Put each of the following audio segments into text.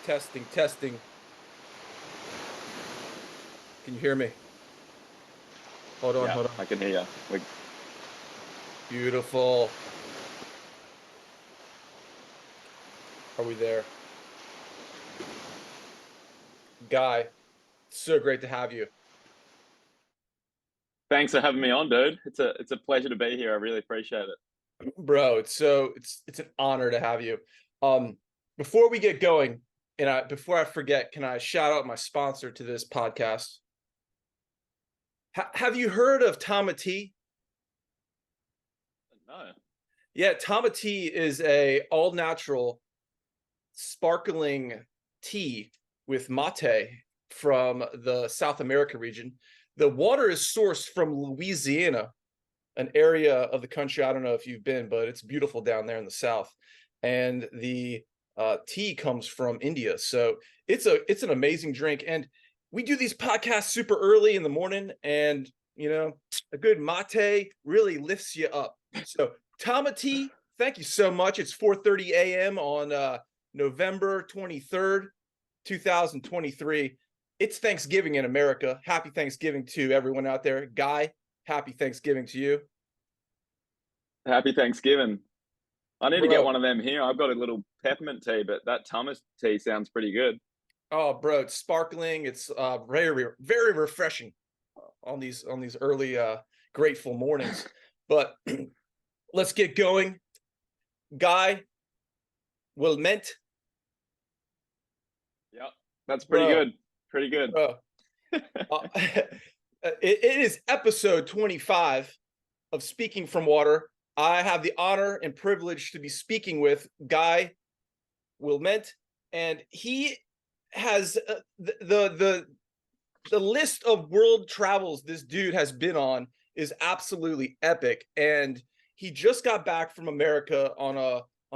Testing, testing. Can you hear me? Hold on, Yeah, hold on. I can hear you. Beautiful. Are we there? Guy, so great to have you. Thanks for having me on, dude. It's a pleasure to be here. I really appreciate it. Bro, it's an honor to have you. Um, Before we get going, before I forget, can I shout out my sponsor to this podcast? Have you heard of Tama Tea? No. Yeah, Tama Tea is a all natural sparkling tea with mate from the South America region. The water is sourced from Louisiana, an area of the country. I don't know if you've been, but it's beautiful down there in the South. And the tea comes from India. So it's an amazing drink. And we do these podcasts super early in the morning, and a good mate really lifts you up. So Tama Tea, thank you so much. It's 4:30 a.m. on November 23rd, 2023. It's Thanksgiving in America. Happy Thanksgiving to everyone out there. Guy, happy Thanksgiving to you. Happy Thanksgiving. I need to get Bro. one of them here. I've got a little peppermint tea, but that Thomas tea sounds pretty good. Oh, bro, it's sparkling. It's very, very refreshing on these early grateful mornings. But let's get going. Guy Williment. Yep, that's pretty Bro, good. Pretty good. bro. It is episode 25 of Speaking from Water. I have the honor and privilege to be speaking with Guy Williment, and he has the list of world travels this dude has been on is absolutely epic. And he just got back from America on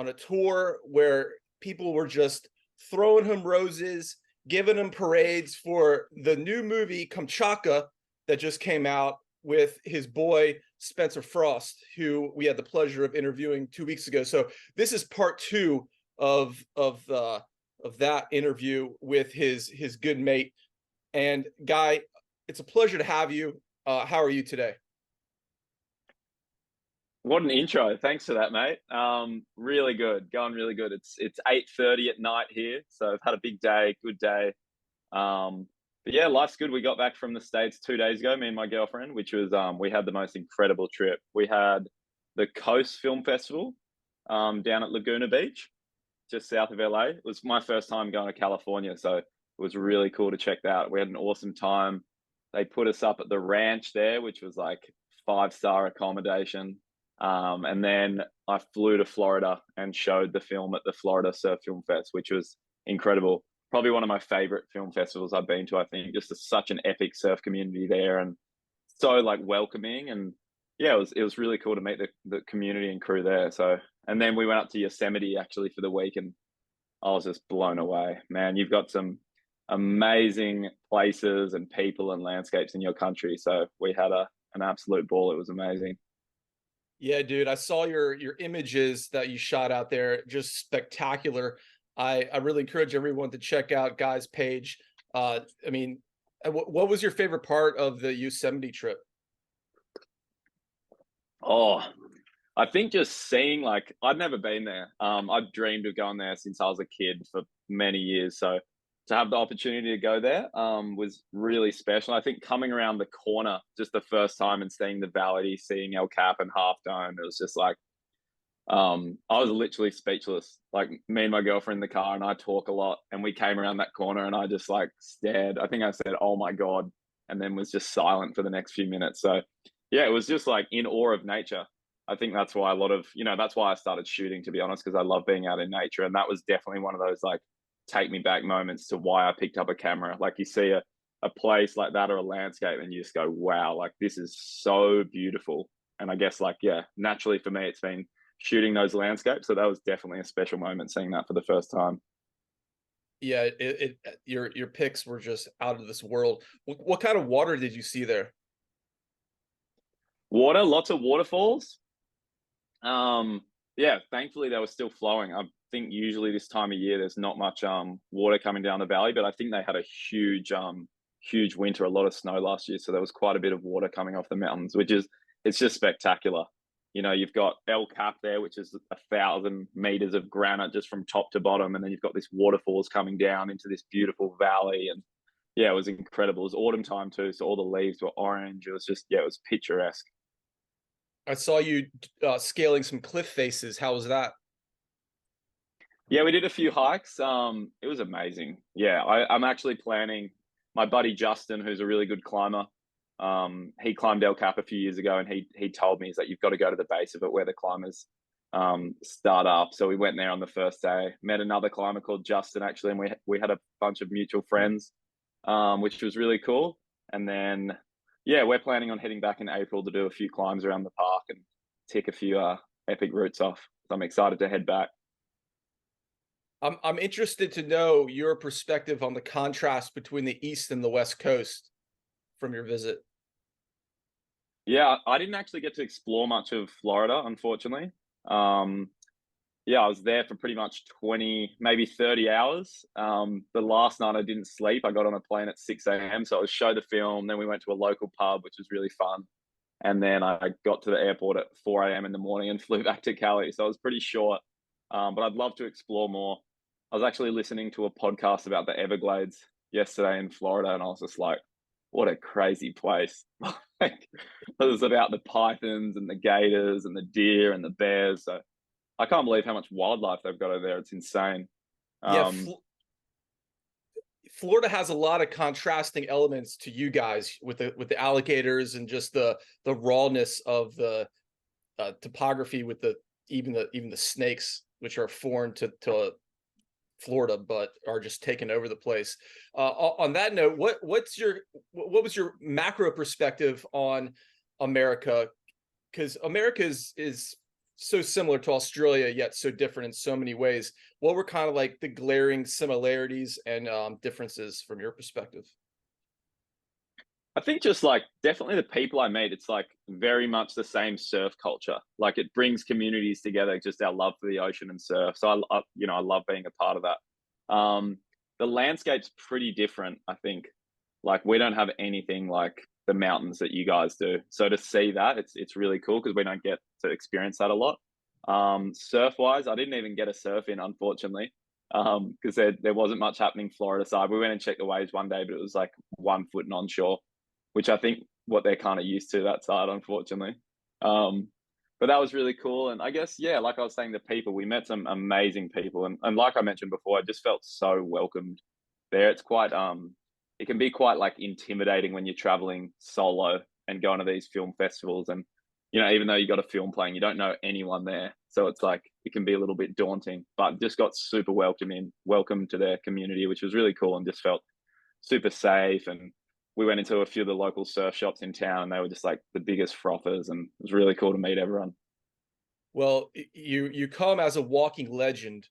a tour where people were just throwing him roses, giving him parades for the new movie Kamchatka that just came out with his boy Spencer Frost, who we had the pleasure of interviewing 2 weeks ago. So this is part two of that interview with his good mate. And Guy, it's a pleasure to have you. How are you today? What an intro. Thanks for that, mate. Really good. Going really good. It's 8:30 at night here, so I've had a big day, good day. But yeah, life's good. We got back from the States 2 days ago, me and my girlfriend, which was we had the most incredible trip. We had the Coast Film Festival down at Laguna Beach, just south of LA. It was my first time going to California, so it was really cool to check that out. We had an awesome time. They put us up at the ranch there, which was like 5-star accommodation. And then I flew to Florida and showed the film at the Florida Surf Film Fest, which was incredible. Probably one of my favorite film festivals I've been to. I think just such an epic surf community there, and so like welcoming. And yeah, it was really cool to meet the community and crew there. So, and then we went up to Yosemite actually for the week, and I was just blown away. Man, you've got some amazing places and people and landscapes in your country. So we had an absolute ball. It was amazing. Yeah, dude, I saw your images that you shot out there, just spectacular. I really encourage everyone to check out Guy's page. I mean, what was your favorite part of the Yosemite trip? Oh, I think just seeing like I'd never been there. I've dreamed of going there since I was a kid for many years. So to have the opportunity to go there was really special. I think coming around the corner just the first time and seeing the valley, seeing El Cap and Half Dome, it was just like I was literally speechless. Like me and my girlfriend in the car, and I talk a lot, and we came around that corner, and I just like stared. I think I said, "Oh my god," and then was just silent for the next few minutes. So yeah, it was just like in awe of nature. I think that's why a lot of that's why I started shooting, to be honest, because I love being out in nature, and that was definitely one of those like take me back moments to why I picked up a camera. Like you see a place like that or a landscape, and you just go, "Wow, like this is so beautiful." And I guess like yeah, naturally for me, it's been shooting those landscapes. So that was definitely a special moment seeing that for the first time. Yeah, your pics were just out of this world. What kind of water did you see there? Water, lots of waterfalls. Yeah, thankfully they were still flowing. think usually this time of year there's not much water coming down the valley, but I think they had a huge winter, a lot of snow last year, so there was quite a bit of water coming off the mountains, which is it's just spectacular. You know, you've got El Cap there, which is 1,000 meters of granite just from top to bottom, and then you've got these waterfalls coming down into this beautiful valley. And yeah, it was incredible. It was autumn time too, so all the leaves were orange. It was just, yeah, it was picturesque. I saw you scaling some cliff faces. How was that? Yeah, we did a few hikes. It was amazing. Yeah, I'm actually planning. My buddy Justin, who's a really good climber, he climbed El Cap a few years ago, and he told me is that you've got to go to the base of it where the climbers start up. So we went there on the first day. Met another climber called Justin actually, and we had a bunch of mutual friends, which was really cool. And then yeah, we're planning on heading back in April to do a few climbs around the park and tick a few epic routes off. So I'm excited to head back. I'm interested to know your perspective on the contrast between the East and the West Coast from your visit. Yeah, I didn't actually get to explore much of Florida, unfortunately. Um, yeah, I was there for pretty much 20, maybe 30 hours. The last night I didn't sleep. I got on a plane at 6 a.m. So I was show the film. Then we went to a local pub, which was really fun. And then I got to the airport at 4 a.m. in the morning and flew back to Cali. So it was pretty short, but I'd love to explore more. I was actually listening to a podcast about the Everglades yesterday in Florida, and I was just like, what a crazy place. Like, it was about the pythons and the gators and the deer and the bears. So I can't believe how much wildlife they've got over there. It's insane. Yeah, Um, Florida has a lot of contrasting elements to you guys with the alligators and just the rawness of the topography with the even the snakes, which are foreign to Florida, but are just taking over the place. On that note, what was your macro perspective on America? Because America is so similar to Australia, yet so different in so many ways. What were kind of like the glaring similarities and differences from your perspective? I think just like definitely the people I meet, it's like very much the same surf culture. Like it brings communities together, just our love for the ocean and surf. So I love being a part of that. The landscape's pretty different, I think. Like we don't have anything like the mountains that you guys do. So to see that, it's really cool because we don't get to experience that a lot. Surf wise, I didn't even get a surf in, unfortunately, because there wasn't much happening Florida side. We went and checked the waves one day, but it was like 1 foot and onshore, which I think what they're kind of used to that side, unfortunately. Um, but that was really cool. And I guess, yeah, like I was saying, the people, we met some amazing people. And like I mentioned before, I just felt so welcomed there. It's quite, it can be quite like intimidating when you're traveling solo and going to these film festivals. And, you know, even though you got a film playing, you don't know anyone there. So it's like, it can be a little bit daunting, but just got super welcome to their community, which was really cool and just felt super safe. And we went into a few of the local surf shops in town and they were just like the biggest frothers, and it was really cool to meet everyone. Well, you come as a walking legend.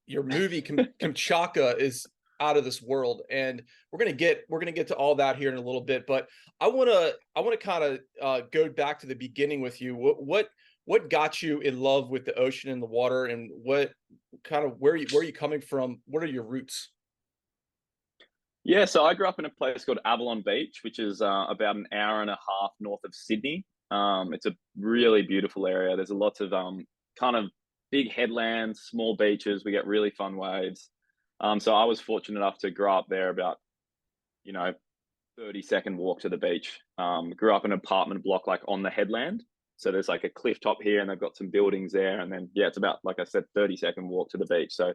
Your movie Kamchatka is out of this world, and we're gonna get to all that here in a little bit. But I want to kind of go back to the beginning with you. What got you in love with the ocean and the water, and what kind of where are you coming from? What are your roots? Yeah, so I grew up in a place called Avalon Beach, which is about an hour and a half north of Sydney. It's a really beautiful area. There's a lot of kind of big headlands, small beaches. We get really fun waves. So I was fortunate enough to grow up there about, you know, 30-second walk to the beach. Grew up in an apartment block like on the headland. So there's like a cliff top here and they've got some buildings there. And then, yeah, it's about, like I said, 30-second walk to the beach. So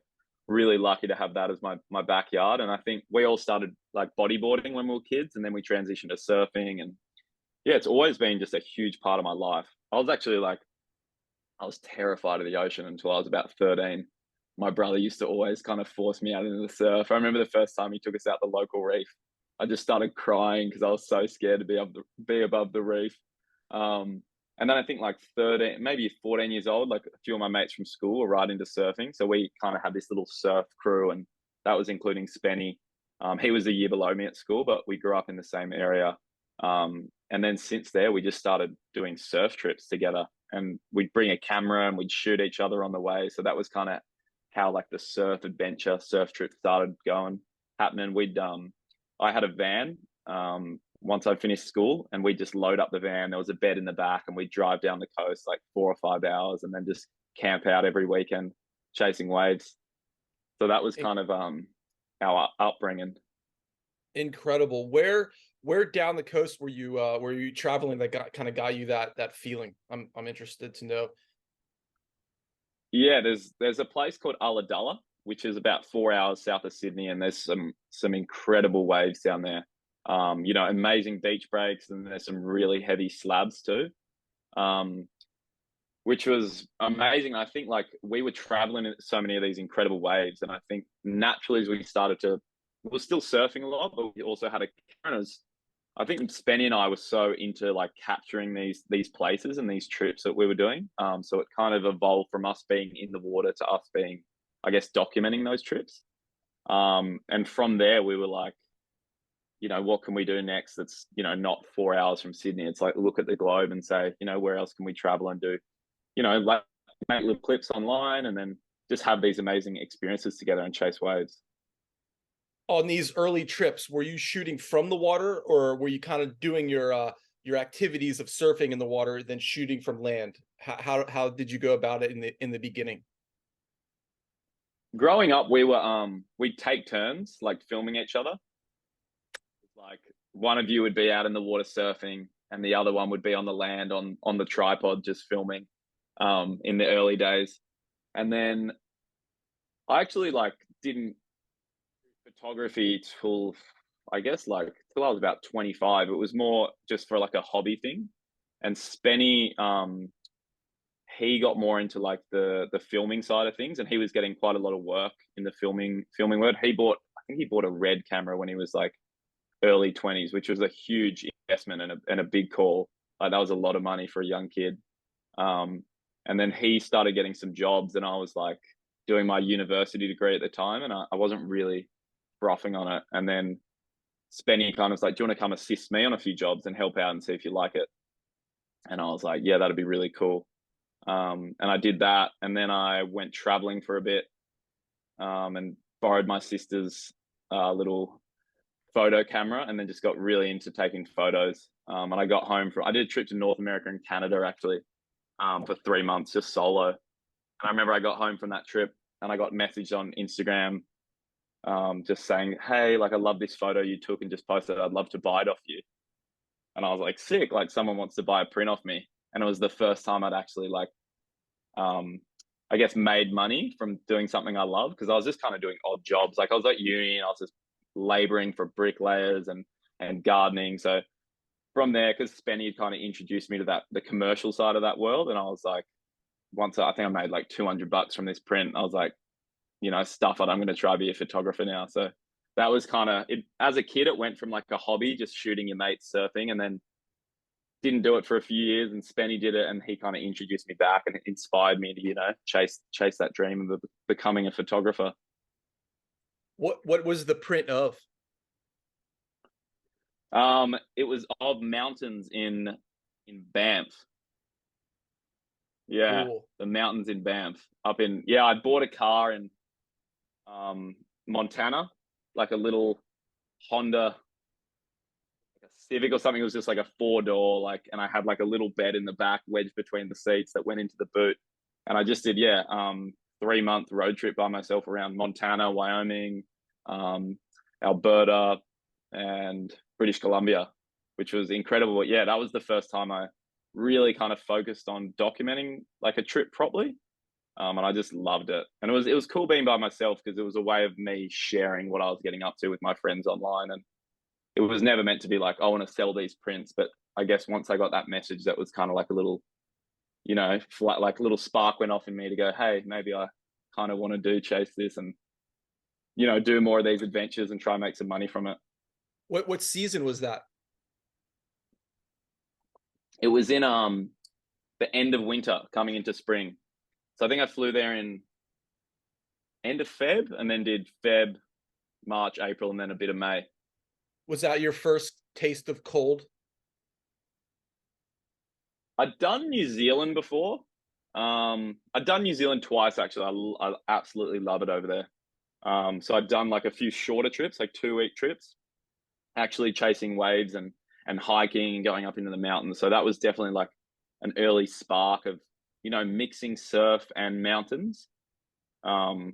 really lucky to have that as my backyard. And I think we all started like bodyboarding when we were kids, and then we transitioned to surfing. And yeah, it's always been just a huge part of my life. I was actually like, I was terrified of the ocean until I was about 13. My brother used to always kind of force me out into the surf. I remember the first time he took us out the local reef. I just started crying because I was so scared to be above the reef. Um, and then I think like 13, maybe 14 years old, like a few of my mates from school were right into surfing. So we kind of had this little surf crew, and that was including Spenny. He was a year below me at school, but we grew up in the same area. And then since there, we just started doing surf trips together, and we'd bring a camera and we'd shoot each other on the way. So that was kind of how like the surf trip started happening. I had a van once I finished school, and we just load up the van. There was a bed in the back, and we drive down the coast like 4 or 5 hours, and then just camp out every weekend chasing waves. So that was kind of our upbringing. Incredible. Where down the coast were you traveling that got you that feeling? I'm interested to know. Yeah, there's a place called Ulladulla, which is about 4 hours south of Sydney, and there's some incredible waves down there. Amazing beach breaks, and there's some really heavy slabs too. Um, which was amazing. I think like we were traveling in so many of these incredible waves, and I think naturally as we were still surfing a lot, but we also had a cameras. I think Spenny and I were so into like capturing these places and these trips that we were doing. So it kind of evolved from us being in the water to us being, I guess, documenting those trips. And from there, we were like, what can we do next? That's not 4 hours from Sydney. It's like look at the globe and say, where else can we travel and do, like make little clips online, and then just have these amazing experiences together and chase waves. On these early trips, were you shooting from the water, or were you kind of doing your activities of surfing in the water, then shooting from land? How did you go about it in the beginning? Growing up, we'd take turns like filming each other. Like one of you would be out in the water surfing, and the other one would be on the land on the tripod just filming in the early days. And then I actually like didn't do photography till I guess like till I was about 25. It was more just for like a hobby thing. And Spenny, he got more into like the filming side of things, and he was getting quite a lot of work in the filming world. I think he bought a red camera when he was like early 20s, which was a huge investment and a big call. Like that was a lot of money for a young kid. And then he started getting some jobs, and I was like doing my university degree at the time, and I wasn't really frothing on it. And then Spenny kind of was like, "Do you want to come assist me on a few jobs and help out and see if you like it?" And I was like, "Yeah, that'd be really cool." And I did that, and then I went traveling for a bit, and borrowed my sister's little photo camera, and then just got really into taking photos. And I did a trip to North America and Canada actually, for 3 months just solo. And I remember I got home from that trip, and I got messaged on Instagram, just saying, "Hey, like I love this photo you took and just posted. I'd love to buy it off you." And I was like, "Sick! Like someone wants to buy a print off me." And it was the first time I'd actually like, I guess, made money from doing something I love, because I was just kind of doing odd jobs. Like I was at uni and I was just laboring for bricklayers and gardening. So from there, because Spenny had kind of introduced me to the commercial side of that world, and I was like, I think I made like $200 from this print. I was like, stuff it. I'm going to try to be a photographer now. So that was kind of it. As a kid, it went from like a hobby, just shooting your mates surfing, and then didn't do it for a few years. And Spenny did it, and he kind of introduced me back, and it inspired me to chase that dream of becoming a photographer. What was the print of? It was of mountains in Banff. Yeah, Cool. the mountains in Banff. Yeah, I bought a car in Montana, like a little Honda, like a Civic or something. It was just like a 4 door, like, and I had like a little bed in the back, wedged between the seats that went into the boot. And I just did, 3 month road trip by myself around Montana, Wyoming, Alberta, and British Columbia, which was incredible. But yeah, that was the first time I really kind of focused on documenting like a trip properly. And I just loved it. And it was cool being by myself, because it was a way of me sharing what I was getting up to with my friends online. And it was never meant to be like, I want to sell these prints. But I guess once I got that message, that was kind of like a little, like a little spark went off in me to go, hey, maybe I kind of want to chase this and, do more of these adventures and try and make some money from it. What season was that? It was in the end of winter coming into spring. So I think I flew there in end of Feb, and then did Feb, March, April, and then a bit of May. Was that your first taste of cold? I'd done New Zealand before, I've done New Zealand twice actually. I absolutely love it over there. So I've done like a few shorter trips, like 2 week trips, actually chasing waves and hiking and going up into the mountains. So that was definitely like an early spark of, mixing surf and mountains. Um,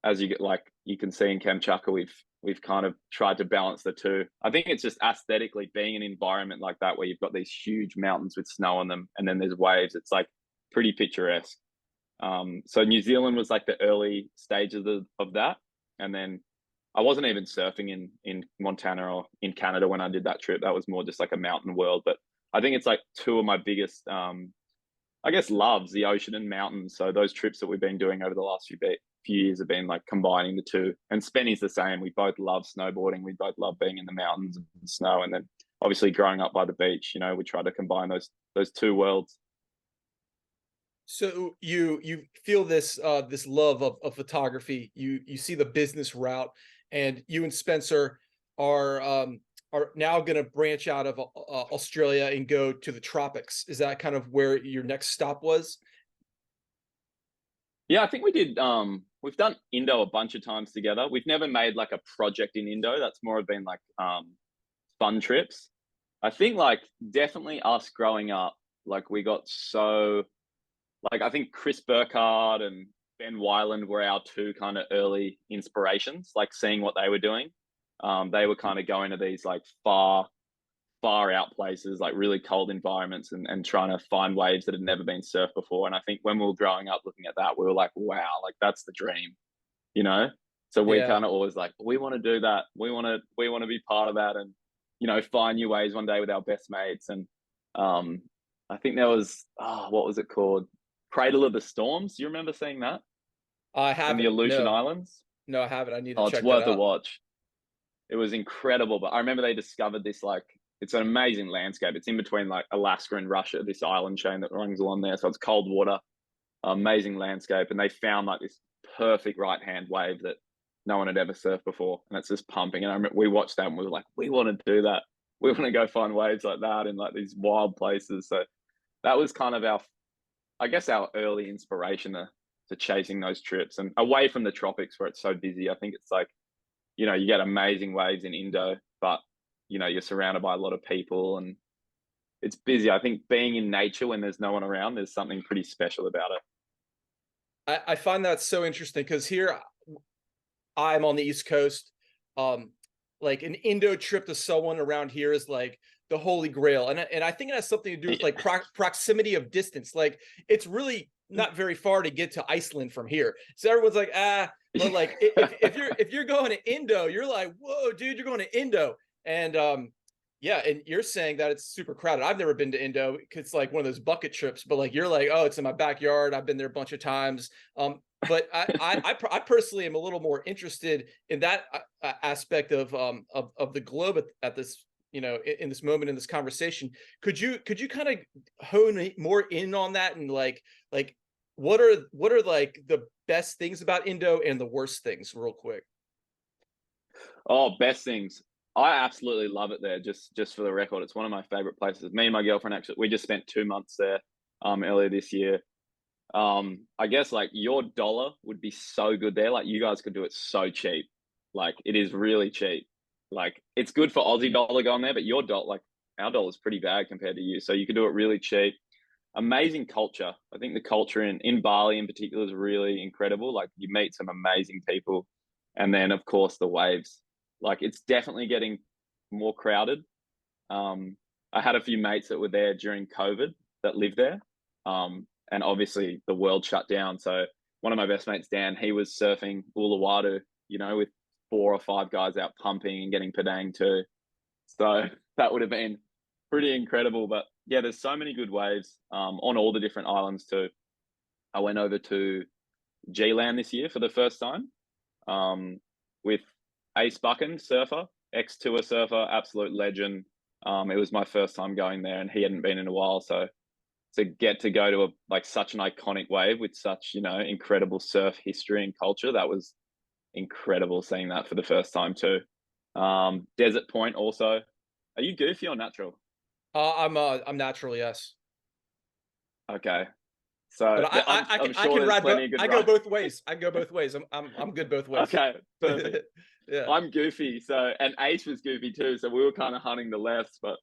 as you get, like you can see in Kamchatka, we've kind of tried to balance the two. I think it's just aesthetically being in an environment like that where you've got these huge mountains with snow on them, and then there's waves. It's like pretty picturesque. So New Zealand was like the early stages of that, and then I wasn't even surfing in Montana or in Canada when I did that trip. That was more just like a mountain world. But I think it's like two of my biggest, I guess, loves, the ocean and mountains. So those trips that we've been doing over the last few years have been like combining the two. And Spenny's the same. We both love snowboarding. We both love being in the mountains and snow. And then obviously growing up by the beach, we try to combine those two worlds. So you feel this this love of photography. You see the business route, and you and Spencer are now going to branch out of Australia and go to the tropics. Is that kind of where your next stop was? Yeah, I think we did. We've done Indo a bunch of times together. We've never made like a project in Indo. That's more been like fun trips. I think like definitely us growing up, like we got so like I think Chris Burkhardt and Ben Weiland were our two kind of early inspirations. Like seeing what they were doing, they were kind of going to these like far out places, like really cold environments, and trying to find waves that had never been surfed before. And I think when we were growing up looking at that, we were like, wow, like that's the dream, you know? So we Yeah. kind of always like, we want to do that. We want to be part of that, and, find new ways one day with our best mates. And um, I think there was, what was it called? Cradle of the Storms. Do you remember seeing that I in the haven't. Aleutian No, Islands? no, I haven't. I need to Oh, it's check that worth a out. watch. It was incredible. But I remember they discovered this, like, it's an amazing landscape. It's in between like Alaska and Russia, this island chain that runs along there. So it's cold water, amazing landscape. And they found like this perfect right hand wave that no one had ever surfed before. And it's just pumping. And I remember we watched that and we were like, we want to do that. We want to go find waves like that in like these wild places. So that was kind of I guess, our early inspiration to chasing those trips and away from the tropics where it's so busy. I think it's like, you get amazing waves in Indo, but you're surrounded by a lot of people and it's busy. I think being in nature when there's no one around, there's something pretty special about it. I find that so interesting because here I'm on the East Coast. Like an Indo trip to someone around here is like the holy grail, and I think it has something to do with like proximity of distance. Like it's really not very far to get to Iceland from here, so everyone's like but like if you're going to Indo, you're like, whoa, dude, you're going to Indo, and yeah, and you're saying that it's super crowded. I've never been to Indo. It's like one of those bucket trips, but like you're like, oh, it's in my backyard. I've been there a bunch of times. But I personally am a little more interested in that aspect of the globe at this, in this moment in this conversation. Could you kind of hone more in on that, and like what are like the best things about Indo and the worst things real quick? Oh, best things. I absolutely love it there. Just for the record, it's one of my favorite places. Me and my girlfriend actually, we just spent 2 months there earlier this year. I guess like your dollar would be so good there. Like you guys could do it so cheap. Like it is really cheap. Like it's good for Aussie dollar going there, but your dollar, like our dollar is pretty bad compared to you. So you could do it really cheap. Amazing culture. I think the culture in Bali in particular is really incredible. Like you meet some amazing people. And then of course the waves. Like it's definitely getting more crowded. I had a few mates that were there during COVID that lived there. And obviously the world shut down. So one of my best mates, Dan, he was surfing Uluwatu, with 4 or 5 guys out pumping and getting padang too. So that would have been pretty incredible. But yeah, there's so many good waves on all the different islands too. I went over to G-Land this year for the first time with Ace Buchan, surfer, ex-tour surfer, absolute legend. It was my first time going there and he hadn't been in a while. So to get to go to like such an iconic wave with such, incredible surf history and culture, that was incredible seeing that for the first time too. Desert Point also. Are you goofy or natural? I'm natural, yes. Okay. So But I'm I sure can there's ride both. plenty of good I go rides. both ways. I go both ways. I'm good both ways. Okay, perfect. Yeah. I'm goofy, so and Ace was goofy too, so we were kind of hunting the lefts, but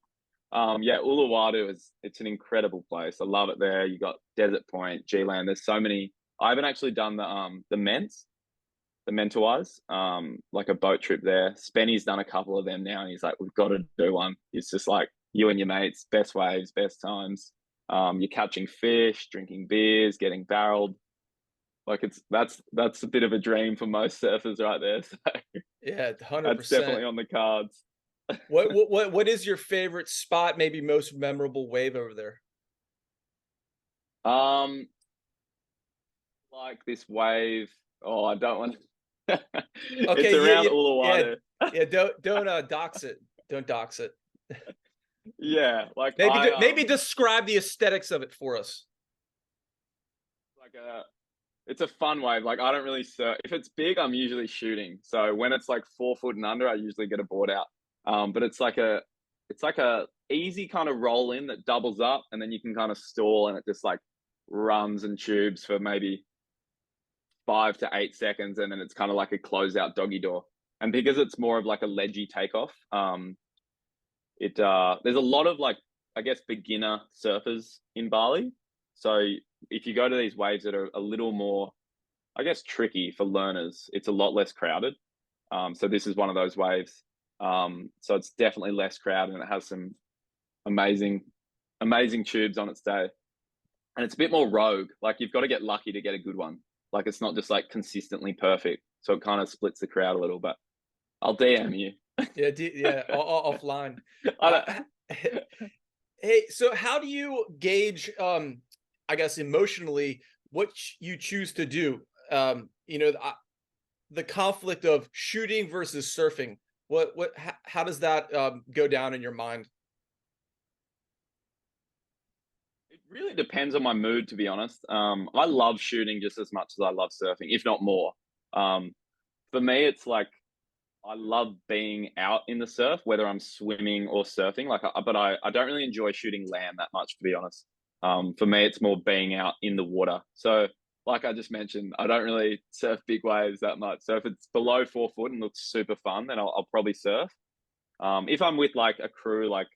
yeah, Uluwatu it's an incredible place. I love it there. You got Desert Point, G-Land. There's so many. I haven't actually done the Mentawais, like a boat trip there. Spenny's done a couple of them now, and he's like, we've got to do one. It's just like you and your mates, best waves, best times. You're catching fish, drinking beers, getting barreled. Like that's a bit of a dream for most surfers right there. So Yeah, that's 100%. definitely on the cards. What is your favorite spot, maybe most memorable wave over there? Um, like this wave. Oh, I don't want to. It's Okay, around yeah, Uluwatu. yeah. Don't dox it. Don't dox it. Yeah, like Maybe describe the aesthetics of it for us. like a it's a fun wave. Like I don't really surf. If it's big, I'm usually shooting. So when it's like 4 foot and under, I usually get a board out. But it's like a easy kind of roll in that doubles up, and then you can kind of stall, and it just like runs and tubes for maybe 5 to 8 seconds, and then it's kind of like a closeout doggy door. And because it's more of like a ledgy takeoff, it there's a lot of like I guess beginner surfers in Bali. So if you go to these waves that are a little more I guess tricky for learners, it's a lot less crowded. So this is one of those waves. So it's definitely less crowded, and it has some amazing amazing tubes on its day, and it's a bit more rogue. Like you've got to get lucky to get a good one. Like it's not just like consistently perfect, so it kind of splits the crowd a little. But I'll DM you. Yeah, yeah, offline. I don't, Hey, so how do you gauge, I guess emotionally, what you choose to do? The conflict of shooting versus surfing. How does that go down in your mind? it really depends on my mood, to be honest. I love shooting just as much as I love surfing, if not more. Um, for me, it's like I love being out in the surf, whether I'm swimming or surfing. But I don't really enjoy shooting land that much, to be honest. For me, it's more being out in the water. So, like I just mentioned, I don't really surf big waves that much. So if it's below 4 foot and looks super fun, then I'll probably surf. If I'm with like a crew, like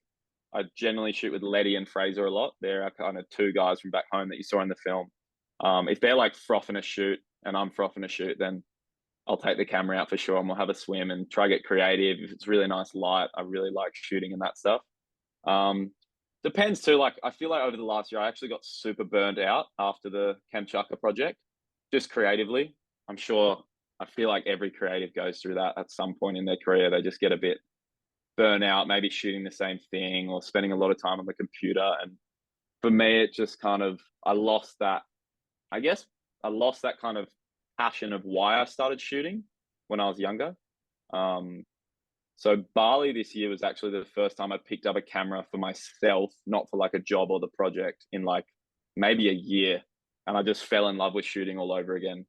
I generally shoot with Letty and Fraser a lot. They're kind of two guys from back home that you saw in the film. If they're like frothing a shoot and I'm frothing a shoot, then I'll take the camera out for sure, and we'll have a swim and try to get creative. If it's really nice light, I really like shooting and that stuff. Um, Depends too. Like I feel like over the last year, I actually got super burned out after the Kamchatka project, just creatively. I'm sure. I feel like every creative goes through that at some point in their career. They just get a bit burnt out, maybe shooting the same thing or spending a lot of time on the computer. And for me, it just kind of I lost that. I guess I lost that kind of passion of why I started shooting when I was younger. Um, so Bali this year was actually the first time I picked up a camera for myself, not for like a job or the project, in like maybe a year, and I just fell in love with shooting all over again,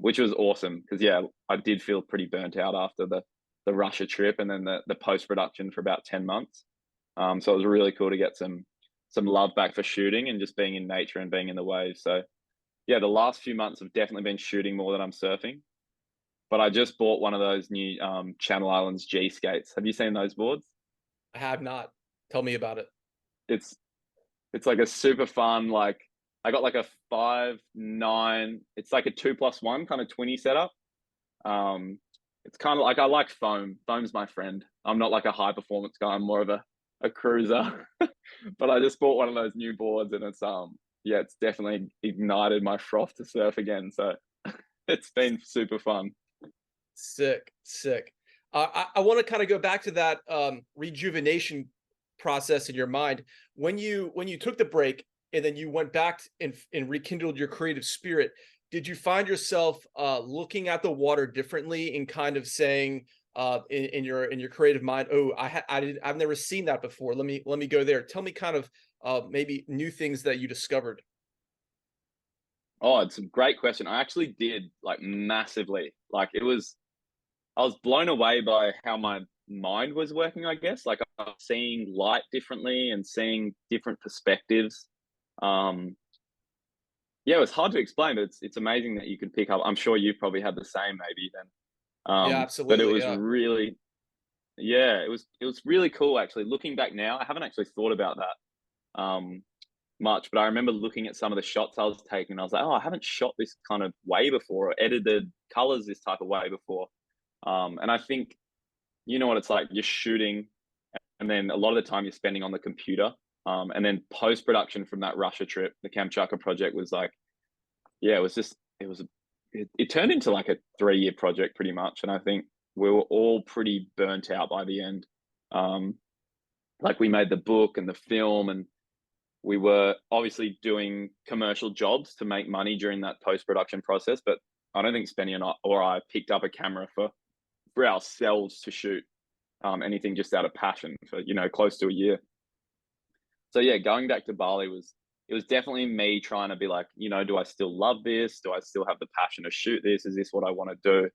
which was awesome because yeah, I did feel pretty burnt out after the Russia trip and then the post production for about 10 months. So it was really cool to get some love back for shooting and just being in nature and being in the waves. So yeah, the last few months have definitely been shooting more than I'm surfing. But I just bought one of those new Channel Islands G skates. Have you seen those boards? I have not. Tell me about it. It's it's like a super fun like I got like a 5'9". It's like a 2+1 kind of 20 setup. Um, it's kind of like I like foam. Foam's my friend. I'm not like a high performance guy. I'm more of a cruiser. But I just bought one of those new boards, and it's yeah, it's definitely ignited my froth to surf again. So it's been super fun. Sick, sick. I want to kind of go back to that rejuvenation process in your mind when you took the break and then you went back and rekindled your creative spirit. Did you find yourself looking at the water differently and kind of saying in your creative mind, "Oh, I've never seen that before. Let me go there." Tell me kind of maybe new things that you discovered. Oh, it's a great question. I actually did like massively. Like I was blown away by how my mind was working, I guess. Like I was seeing light differently and seeing different perspectives. Um, Yeah, it was hard to explain, but it's amazing that you could pick up. I'm sure you probably had the same maybe then. Yeah, But it absolutely. was Yeah. really, yeah, it was really cool actually. Looking back now, I haven't actually thought about that much, but I remember looking at some of the shots I was taking and I was like, oh, I haven't shot this kind of way before or edited colors this type of way before. And I think you know what it's like. You're shooting, and then a lot of the time you're spending on the computer. And then post production from that Russia trip, the Kamchatka project was like, yeah, it turned into like a 3 year project pretty much. And I think we were all pretty burnt out by the end. Um, like we made the book and the film, and we were obviously doing commercial jobs to make money during that post production process. But I don't think Spenny or I picked up a camera for ourselves to shoot anything just out of passion for close to a year. So yeah, going back to Bali was definitely me trying to be like, do I still love this? Do I still have the passion to shoot this? Is this what I want to do?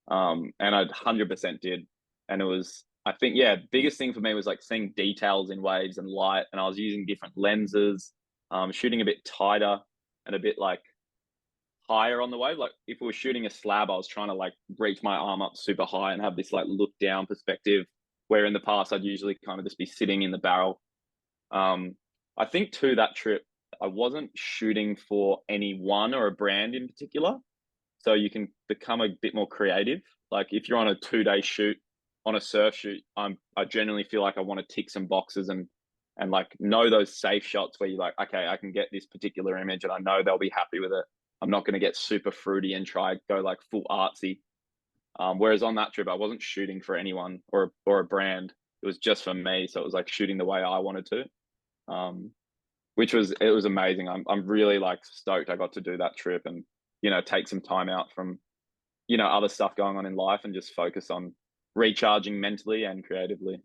And I 100% did. And it was, I think, yeah, biggest thing for me was like seeing details in waves and light. And I was using different lenses, shooting a bit tighter and a bit like higher on the wave. Like if we were shooting a slab, I was trying to like reach my arm up super high and have this like look down perspective. Where in the past I'd usually kind of just be sitting in the barrel. I think too that trip I wasn't shooting for any one or a brand in particular, so you can become a bit more creative. Like if you're on a 2 day shoot on a surf shoot, I generally feel like I want to tick some boxes and like know those safe shots where you're like, okay, I can get this particular image and I know they'll be happy with it. I'm not going to get super fruity and try go like full artsy. Whereas on that trip, I wasn't shooting for anyone or a brand. It was just for me, so it was like shooting the way I wanted to, which was amazing. I'm really like stoked I got to do that trip and take some time out from other stuff going on in life and just focus on recharging mentally and creatively.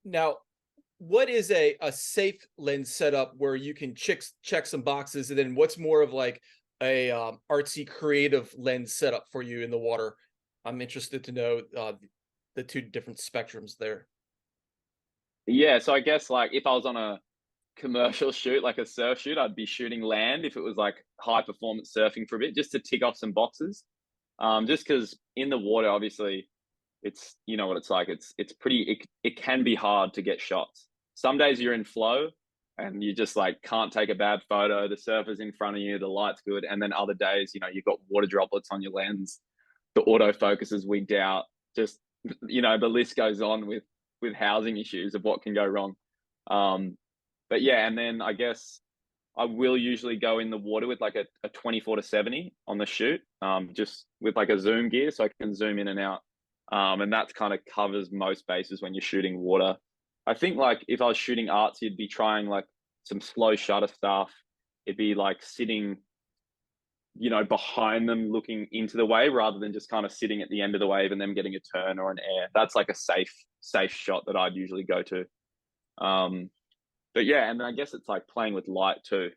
Now, what is a safe lens setup where you can check some boxes, and then what's more of like a artsy creative lens setup for you in the water? I'm interested to know the two different spectrums there. Yeah, so I guess like if I was on a commercial shoot, like a surf shoot, I'd be shooting land if it was like high performance surfing for a bit, just to tick off some boxes. Just because in the water, obviously, it's what it's like. It's pretty. It can be hard to get shots. Some days you're in flow, and you just like can't take a bad photo. The surfer's in front of you, the light's good, and then other days, you've got water droplets on your lens, the autofocus is wigged out. Just the list goes on with housing issues of what can go wrong. Um, but yeah, and then I guess I will usually go in the water with like a 24 to 70 on the shoot, just with like a zoom gear so I can zoom in and out. And that kind of covers most bases when you're shooting water. I think like if I was shooting arts, you'd be trying like some slow shutter stuff. It'd be like sitting, behind them looking into the wave rather than just kind of sitting at the end of the wave and them getting a turn or an air. That's like a safe shot that I'd usually go to. But yeah, and I guess it's like playing with light too.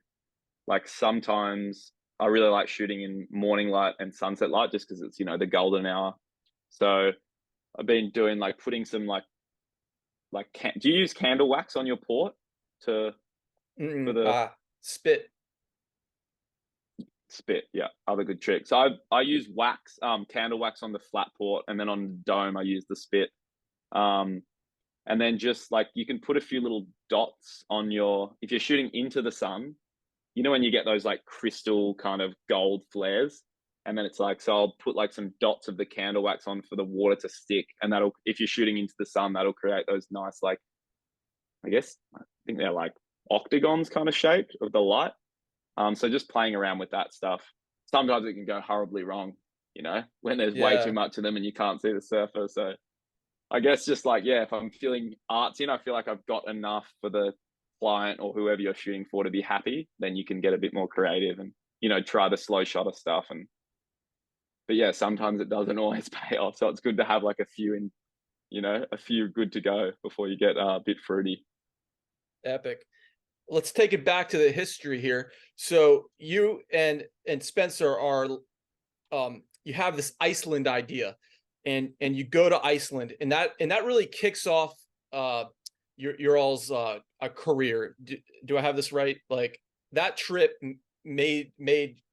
Like sometimes I really like shooting in morning light and sunset light just because it's, the golden hour. So I've been doing like putting some do you use candle wax on your port to for the Spit. spit? Yeah, other good trick. So I use wax, candle wax on the flat port, and then on the dome I use the spit. And then just like you can put a few little dots on if you're shooting into the sun, when you get those like crystal kind of gold flares, and then it's like, so I'll put like some dots of the candle wax on for the water to stick, and if you're shooting into the sun, that'll create those nice, like, I guess, I think they're like octagons kind of shaped of the light. So just playing around with that stuff. Sometimes it can go horribly wrong, when there's way too Yeah. much of them and you can't see the surfer. So I guess just like, yeah, if I'm feeling artsy and I feel like I've got enough for the client or whoever you're shooting for to be happy, then you can get a bit more creative and, try the slow shutter stuff. But yeah, sometimes it doesn't always pay off. So it's good to have like a few a few good to go before you get a bit fruity. Epic. Let's take it back to the history here. So you and Spencer are you have this Iceland idea, and you go to Iceland, and that really kicks off your all's a career. Do I have this right? Like that trip made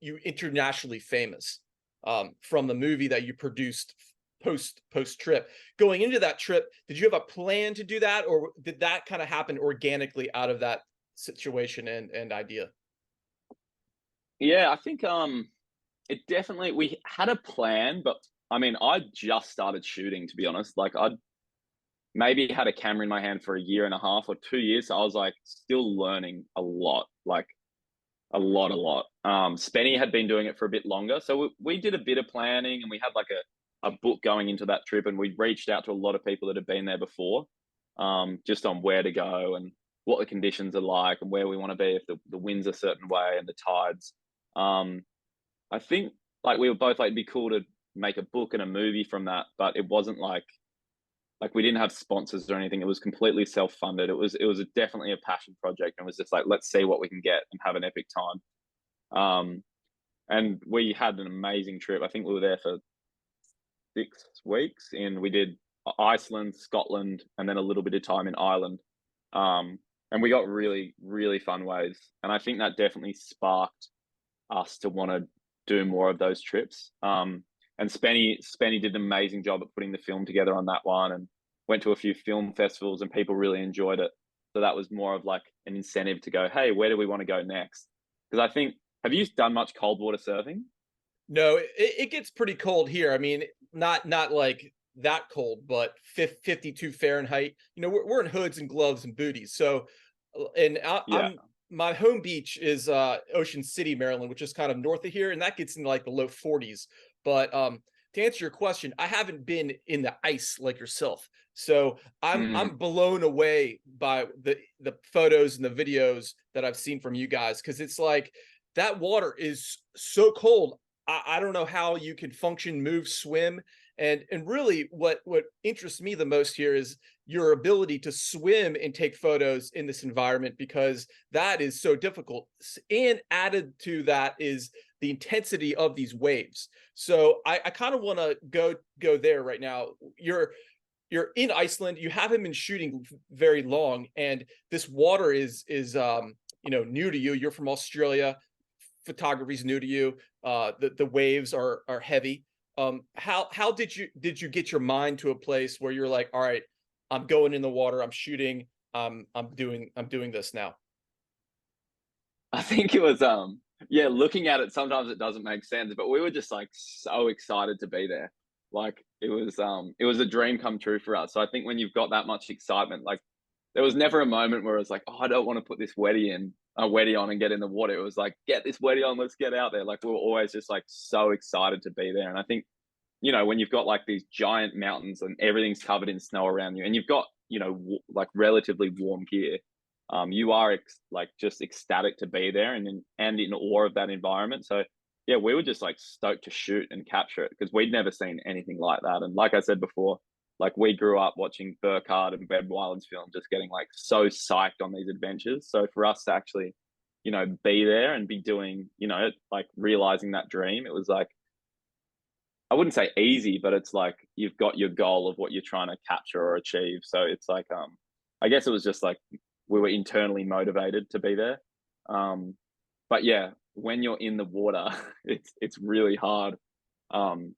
you internationally famous, from the movie that you produced post trip. Going into that trip, did you have a plan to do that, or did that kind of happen organically out of that situation and idea? Yeah, I think it definitely, we had a plan, but I mean, I just started shooting, to be honest. Like, I'd maybe had a camera in my hand for a year and a half or 2 years. So I was like still learning a lot, like a lot. Spenny had been doing it for a bit longer. So we did a bit of planning, and we had like a book going into that trip, and we reached out to a lot of people that had been there before, just on where to go and what the conditions are like and where we want to be if the wind's a certain way and the tides. Um, I think like we were both like, it'd be cool to make a book and a movie from that, but it wasn't like we didn't have sponsors or anything. It was completely self-funded. It was definitely a passion project, and it was just like, let's see what we can get and have an epic time. And we had an amazing trip. I think we were there for 6 weeks, and we did Iceland, Scotland, and then a little bit of time in Ireland. And we got really, really fun waves. And I think that definitely sparked us to want to do more of those trips. And Spenny did an amazing job at putting the film together on that one, and went to a few film festivals, and people really enjoyed it. So that was more of like an incentive to go, hey, where do we want to go next? Because I think, have you done much cold water surfing? No, it gets pretty cold here. I mean, not like that cold, but 52 Fahrenheit. You know, we're in hoods and gloves and booties. So, and Yeah. I'm my home beach is Ocean City, Maryland, which is kind of north of here, and that gets into like the low 40s. But to answer your question, I haven't been in the ice like yourself, so Mm. I'm blown away by the photos and the videos that I've seen from you guys, because it's like that water is so cold. I don't know how you can function, move, swim. And really what interests me the most here is your ability to swim and take photos in this environment, because that is so difficult. And added to that is the intensity of these waves. So I kind of want to go there right now. You're in Iceland. You haven't been shooting very long, and this water is new to you. You're from Australia. Photography's new to you. The waves are heavy. How did you get your mind to a place where you're like, all right, I'm going in the water, I'm shooting, I'm doing this now. I think it was yeah, looking at it sometimes it doesn't make sense, but we were just like so excited to be there. Like it was a dream come true for us. So I think when you've got that much excitement, like there was never a moment where it was like, oh, I don't want to put this weddy on and get in the water. It was like, get this weddy on, let's get out there. Like we were always just like so excited to be there. And I think, when you've got like these giant mountains and everything's covered in snow around you, and you've got, like relatively warm gear, you are like just ecstatic to be there and in awe of that environment. So yeah, we were just like stoked to shoot and capture it, because we'd never seen anything like that. And like I said before, like we grew up watching Burkhardt and Ben Weiland's film, just getting like so psyched on these adventures. So for us to actually, be there and be doing, like realizing that dream, it was like, I wouldn't say easy, but it's like you've got your goal of what you're trying to capture or achieve. So it's like, I guess it was just like we were internally motivated to be there. Um, but yeah, when you're in the water, it's really hard. Um,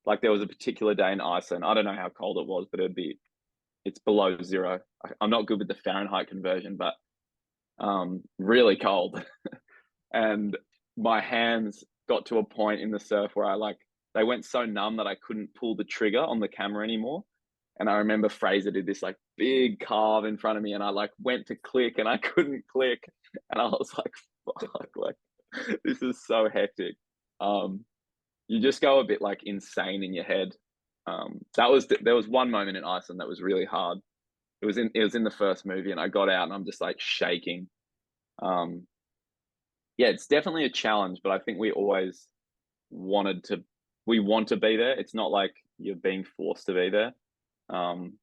like there was a particular day in Iceland. I don't know how cold it was, but it's below zero. I'm not good with the Fahrenheit conversion, but really cold. And my hands got to a point in the surf where they went so numb that I couldn't pull the trigger on the camera anymore. And I remember Fraser did this like big carve in front of me, and I like went to click and I couldn't click. And I was like, fuck, like this is so hectic. You just go a bit like insane in your head. There was one moment in Iceland that was really hard. It was in the first movie, and I got out and I'm just like shaking. Um, yeah, it's definitely a challenge, but I think wanted to we want to be there. It's not like you're being forced to be there. Um,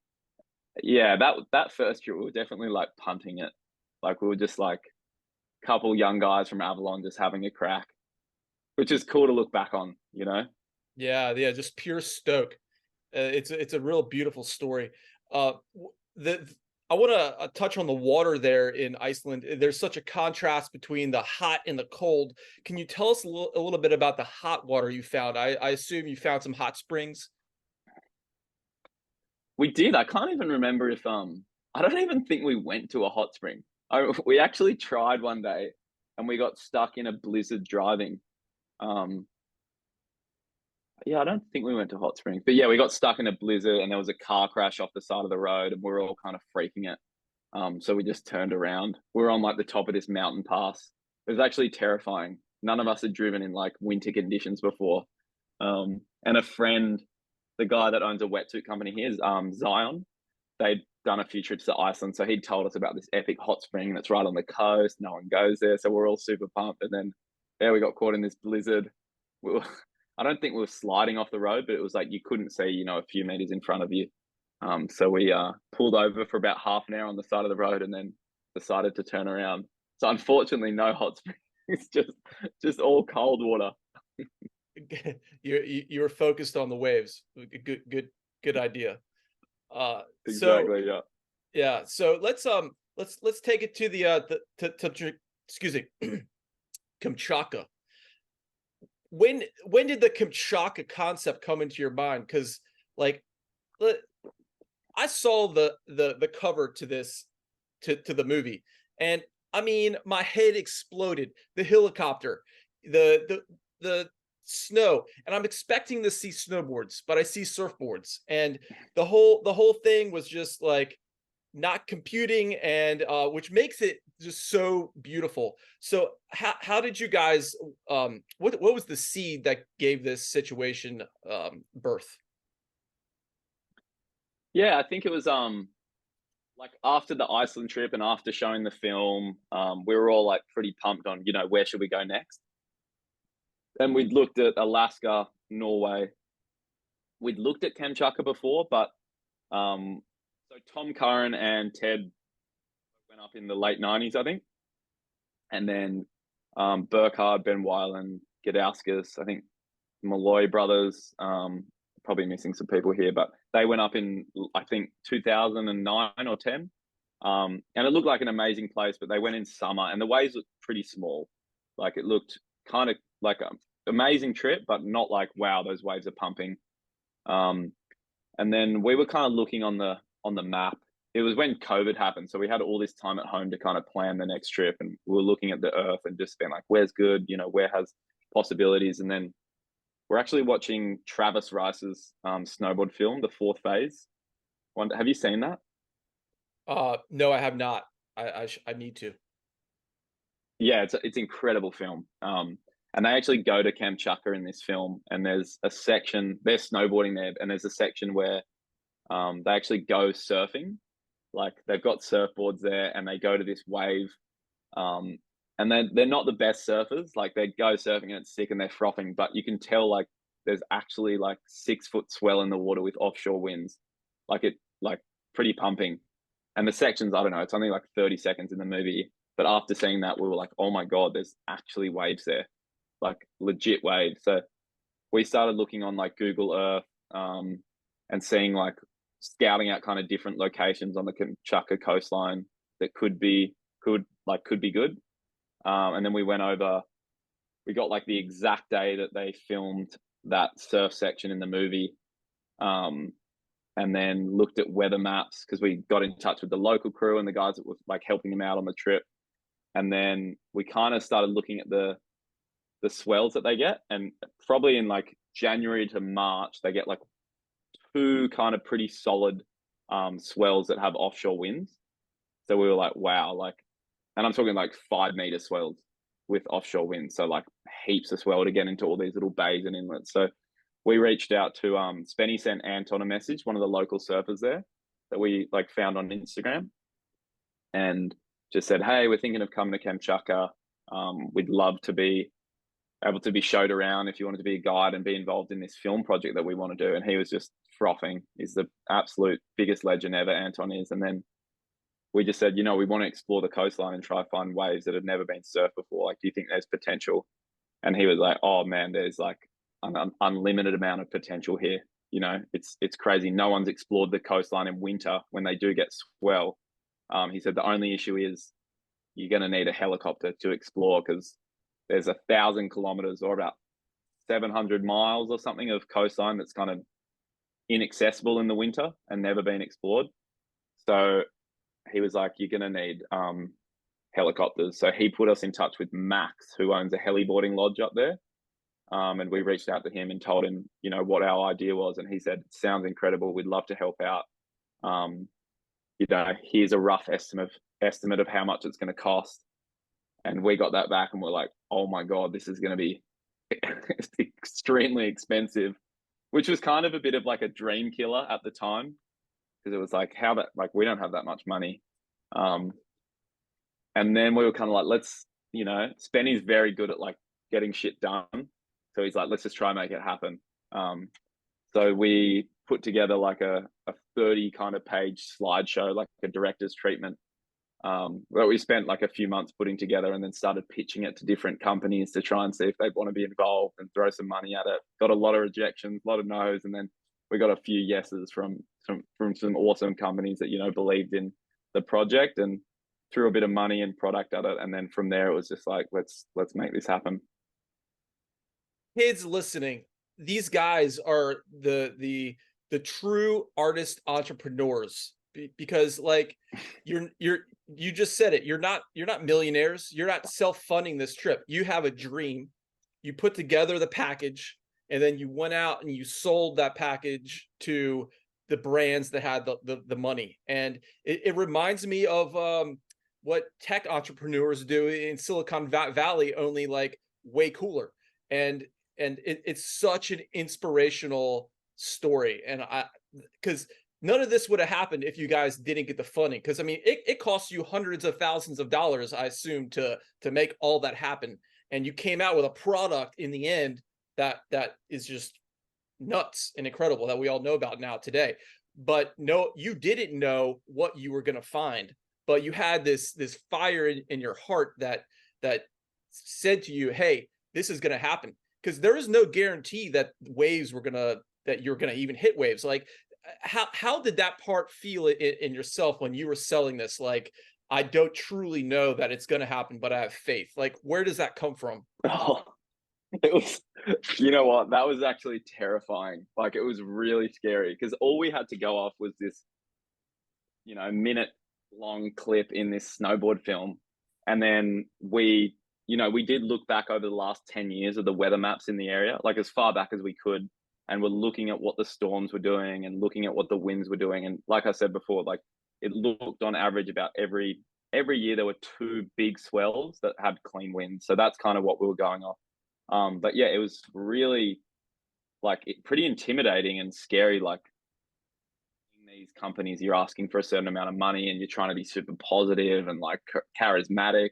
yeah, that first trip we were definitely like punting it. Like we were just like a couple young guys from Avalon just having a crack, which is cool to look back on. Yeah, just pure stoke. It's a real beautiful story. The I want to touch on the water there in Iceland. There's such a contrast between the hot and the cold. Can you tell us a little bit about the hot water you found? I assume you found some hot springs. We did. I can't even remember if I don't even think we went to a hot spring. We actually tried one day and we got stuck in a blizzard driving. Um yeah, I don't think we went to hot springs. But yeah, we got stuck in a blizzard and there was a car crash off the side of the road and we were all kind of freaking it. So we just turned around. We were on like the top of this mountain pass. It was actually terrifying. None of us had driven in like winter conditions before. And a friend, the guy that owns a wetsuit company here, is Zion. They'd done a few trips to Iceland, so he'd told us about this epic hot spring that's right on the coast. No one goes there, so we're all super pumped. And then, yeah, we got caught in this blizzard. We were, I don't think we were sliding off the road, but it was like you couldn't see, a few meters in front of you. So we pulled over for about half an hour on the side of the road, and then decided to turn around. So unfortunately, no hot spring. It's just all cold water. You were focused on the waves. Good idea. So Exactly. Yeah. yeah, so let's take it to excuse me, Kamchatka. When did the Kamchatka concept come into your mind? Because like, I saw the cover to this to the movie, and I mean, my head exploded. The helicopter, the snow, and I'm expecting to see snowboards, but I see surfboards, and the whole thing was just like not computing, and which makes it just so beautiful. So how did you guys what was the seed that gave this situation birth? Yeah, I think it was like after the Iceland trip and after showing the film, we were all like pretty pumped on, where should we go next? And we'd looked at Alaska, Norway. We'd looked at Kamchatka before, but so Tom Curran and Ted went up in the late 90s, I think. And then Burkhard, Ben Weiland, Gadauskas, I think Malloy brothers, probably missing some people here, but they went up in, I think, 2009 or 10. And it looked like an amazing place, but they went in summer and the waves looked pretty small. Like it looked kind of like an amazing trip, but not like, wow, those waves are pumping. And then we were kind of looking on the map. It was when COVID happened, so we had all this time at home to kind of plan the next trip, and we were looking at the Earth and just being like, "Where's good? Where has possibilities?" And then we're actually watching Travis Rice's snowboard film, The Fourth Phase. Have you seen that? No, I have not. I need to. Yeah, it's incredible film. And they actually go to Kamchatka in this film, and there's a section they're snowboarding there, and there's a section where they actually go surfing. Like they've got surfboards there, and they go to this wave. And they're not the best surfers. Like they go surfing and it's sick, and they're frothing, but you can tell like there's actually like 6 foot swell in the water with offshore winds, like pretty pumping. And the sections, I don't know, it's only like 30 seconds in the movie, but after seeing that, we were like, oh my god, there's actually waves there, like legit waves. So we started looking on like Google Earth, and seeing like scouting out kind of different locations on the Kamchatka coastline that could be good. And then we went over. We got like the exact day that they filmed that surf section in the movie, and then looked at weather maps because we got in touch with the local crew and the guys that were like helping them out on the trip. And then we kind of started looking at the swells that they get, and probably in like January to March they get like two kind of pretty solid swells that have offshore winds. So we were like, wow, like, and I'm talking like 5 meter swells with offshore winds. So like heaps of swell to get into all these little bays and inlets. So we reached out to Spenny sent Anton a message, one of the local surfers there that we like found on Instagram, and just said, hey, we're thinking of coming to Kamchatka. We'd love to be able to be showed around if you wanted to be a guide and be involved in this film project that we want to do. And he was just frothing. He's the absolute biggest legend ever, Anton is. And then we just said, we want to explore the coastline and try to find waves that have never been surfed before. Like, do you think there's potential? And he was like, oh man, there's like an unlimited amount of potential here. It's crazy. No one's explored the coastline in winter when they do get swell. He said the only issue is you're going to need a helicopter to explore because there's 1,000 kilometers or about 700 miles or something of coastline that's kind of inaccessible in the winter and never been explored. So he was like, you're going to need helicopters. So he put us in touch with Max, who owns a heliboarding lodge up there. And we reached out to him and told him, you know, what our idea was. And he said, sounds incredible. We'd love to help out. You know, here's a rough estimate of how much it's going to cost. And we got that back and we're like, oh my God, this is going to be extremely expensive, which was kind of a bit of like a dream killer at the time. Because it was like, we don't have that much money. And then we were kind of like, let's, you know, Spenny's very good at like getting shit done. So he's like, let's just try and make it happen. So we put together like a 30 kind of page slideshow, like a director's treatment, that we spent like a few months putting together, and then started pitching it to different companies to try and see if they'd want to be involved and throw some money at it. Got a lot of rejections, a lot of no's, and then we got a few yeses from some awesome companies that, you know, believed in the project and threw a bit of money and product at it. And then from there, it was just like, let's make this happen. Kids listening, these guys are the true artist entrepreneurs, because like you just said it, you're not millionaires, you're not self-funding this trip. You have a dream, you put together the package, and then you went out and you sold that package to the brands that had the money. And it reminds me of what tech entrepreneurs do in Silicon Valley, only like way cooler. And it's such an inspirational story. And because none of this would have happened if you guys didn't get the funding. Because I mean, it costs you hundreds of thousands of dollars, I assume, to make all that happen. And you came out with a product in the end that is just nuts and incredible, that we all know about now today. But no, you didn't know what you were going to find, but you had this fire in your heart that said to you, hey, this is going to happen. Because there is no guarantee that you're gonna even hit waves. Like, how did that part feel in yourself when you were selling this? Like, I don't truly know that it's gonna happen, but I have faith. Like, where does that come from? Oh, it was, you know what? That was actually terrifying. Like, it was really scary because all we had to go off was this, you know, minute long clip in this snowboard film. And then we did look back over the last 10 years of the weather maps in the area, like as far back as we could. And we're looking at what the storms were doing and looking at what the winds were doing. And like I said before, like it looked on average about every year there were 2 big swells that had clean winds. So that's kind of what we were going off. But yeah, it was really like pretty intimidating and scary. Like these companies, you're asking for a certain amount of money and you're trying to be super positive and like charismatic.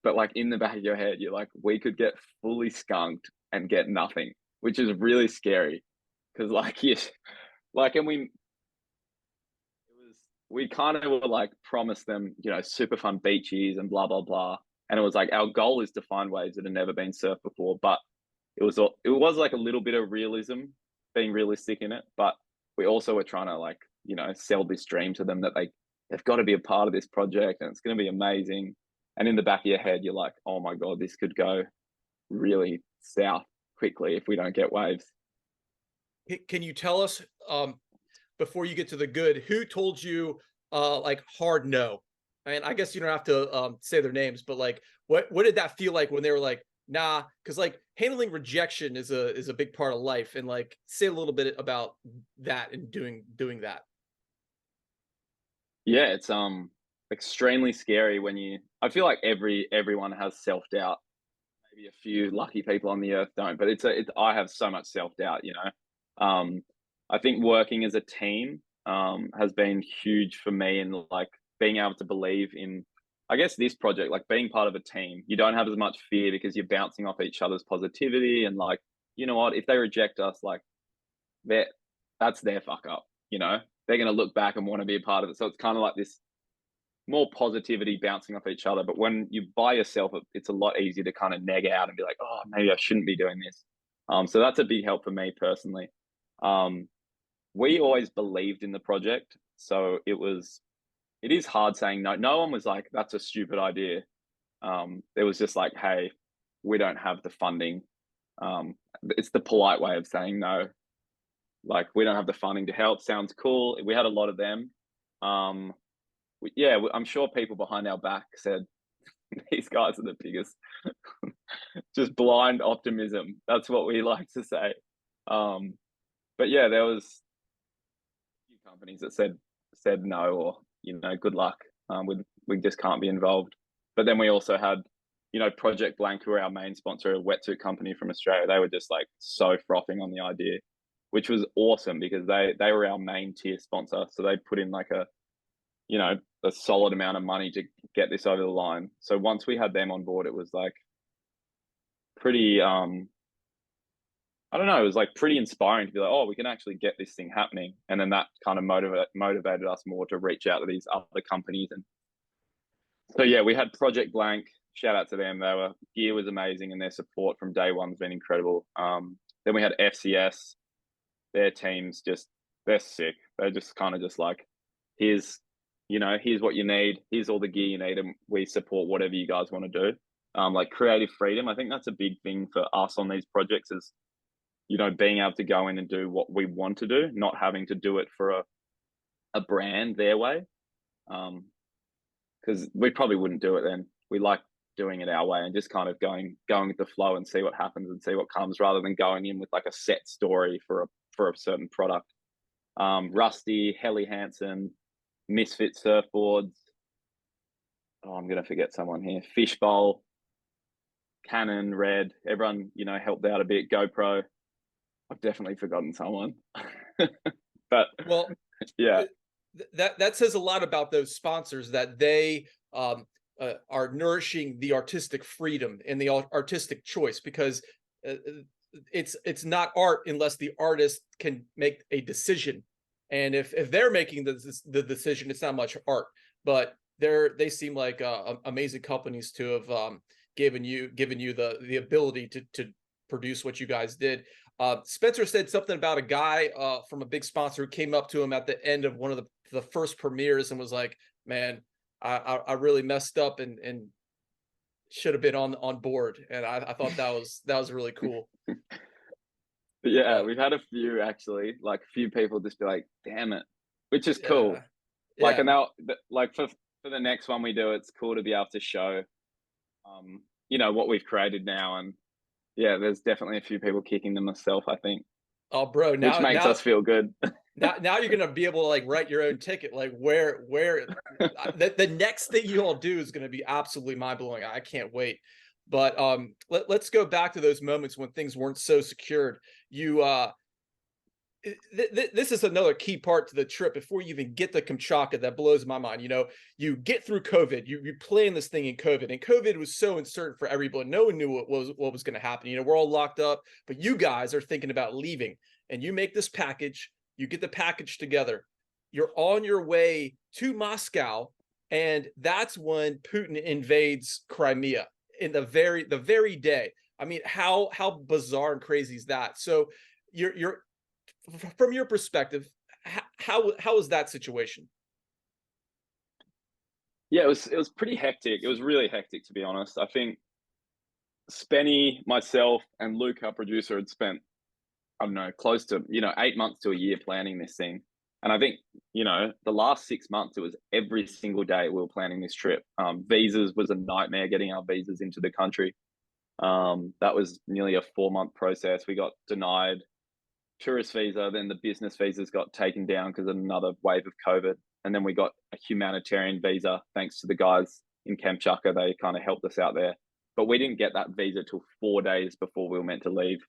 But like in the back of your head, you're like, we could get fully skunked and get nothing, which is really scary. Because like, and we kind of were like promised them, you know, super fun beaches and blah, blah, blah. And it was like, our goal is to find waves that have never been surfed before. But it was like a little bit of realism, being realistic in it. But we also were trying to like, you know, sell this dream to them that they've got to be a part of this project and it's going to be amazing. And in the back of your head, you're like, oh my God, this could go really south quickly if we don't get waves. Can you tell us, before you get to the good, who told you like hard no? I mean, I guess you don't have to say their names, but like what did that feel like when they were like, nah? Because like handling rejection is a big part of life. And like say a little bit about that and doing that. Yeah, it's extremely scary when I feel like everyone has self-doubt. Maybe a few lucky people on the earth don't, but I have so much self-doubt, you know. I think working as a team has been huge for me, and like being able to believe in, I guess, this project, like being part of a team. You don't have as much fear because you're bouncing off each other's positivity, and like, you know what, if they reject us, like that's their fuck up, you know. They're going to look back and want to be a part of it. So it's kind of like this more positivity bouncing off each other. But when you by yourself, it's a lot easier to kind of neg out and be like, oh, maybe I shouldn't be doing this. So that's a big help for me personally. We always believed in the project. So it it is hard saying no. No one was like, that's a stupid idea. It was just like, hey, we don't have the funding. It's the polite way of saying no. Like, we don't have the funding to help. Sounds cool. We had a lot of them. Yeah, I'm sure people behind our back said, these guys are the biggest. Just blind optimism. That's what we like to say. But yeah, there was a few companies that said no, or good luck. We just can't be involved. But then we also had, Project Blank, who are our main sponsor, a wetsuit company from Australia. They were just like so frothing on the idea, which was awesome because they were our main tier sponsor. So they put in like a solid amount of money to get this over the line. So once we had them on board, it was like pretty I don't know, it was like pretty inspiring to be like, oh, we can actually get this thing happening. And then that kind of motivated us more to reach out to these other companies. And so yeah, we had Project Blank. Shout out to them. Gear was amazing, and their support from day one's been incredible. Then we had FCS. Their teams they're sick. They're just kind of just like, here's what you need. Here's all the gear you need, and we support whatever you guys want to do. Like creative freedom. I think that's a big thing for us on these projects is, being able to go in and do what we want to do, not having to do it for a brand their way. Because we probably wouldn't do it then. We like doing it our way and just kind of going with the flow and see what happens and see what comes, rather than going in with like a set story for a certain product. Rusty, Helly Hansen, Misfit Surfboards. Oh, I'm gonna forget someone here. Fishbowl, Canon, Red. Everyone, helped out a bit. GoPro. I've definitely forgotten someone. But Well, yeah, that says a lot about those sponsors, that they are nourishing the artistic freedom and the artistic choice, because it's not art unless the artist can make a decision. And if they're making the decision, it's not much art. But they seem like amazing companies to have given you the ability to produce what you guys did. Spencer said something about a guy from a big sponsor who came up to him at the end of one of the first premieres and was like, man, I really messed up and should have been on board. And I thought that was really cool. yeah, we've had a few actually, like a few people just be like, damn it, which is cool. Yeah. Like, Yeah. and now, like for the next one we do, it's cool to be able to show, what we've created now. And yeah, there's definitely a few people kicking themselves, I think. Oh, bro, Which makes us feel good. now you're gonna be able to like write your own ticket. Like where the next thing you all do is gonna be absolutely mind blowing. I can't wait. But let's go back to those moments when things weren't so secured. You this is another key part to the trip. Before you even get to Kamchatka, that blows my mind. You get through COVID. You plan this thing in COVID, and COVID was so uncertain for everyone. No one knew what was going to happen. We're all locked up, but you guys are thinking about leaving, and you make this package. You get the package together. You're on your way to Moscow, and that's when Putin invades Crimea in the very day. I mean, how bizarre and crazy is that? So you're from your perspective, how was that situation? Yeah, it was pretty hectic. It was really hectic, to be honest. I think Spenny, myself, and Luke, our producer, had spent, I don't know, close to 8 months to a year planning this thing. And I think the last 6 months, it was every single day we were planning this trip. Visas was a nightmare, getting our visas into the country. That was nearly a 4-month process. We got denied tourist visa, then the business visas got taken down because of another wave of COVID, and then we got a humanitarian visa thanks to the guys in Kamchatka. They kind of helped us out there, but we didn't get that visa till 4 days before we were meant to leave.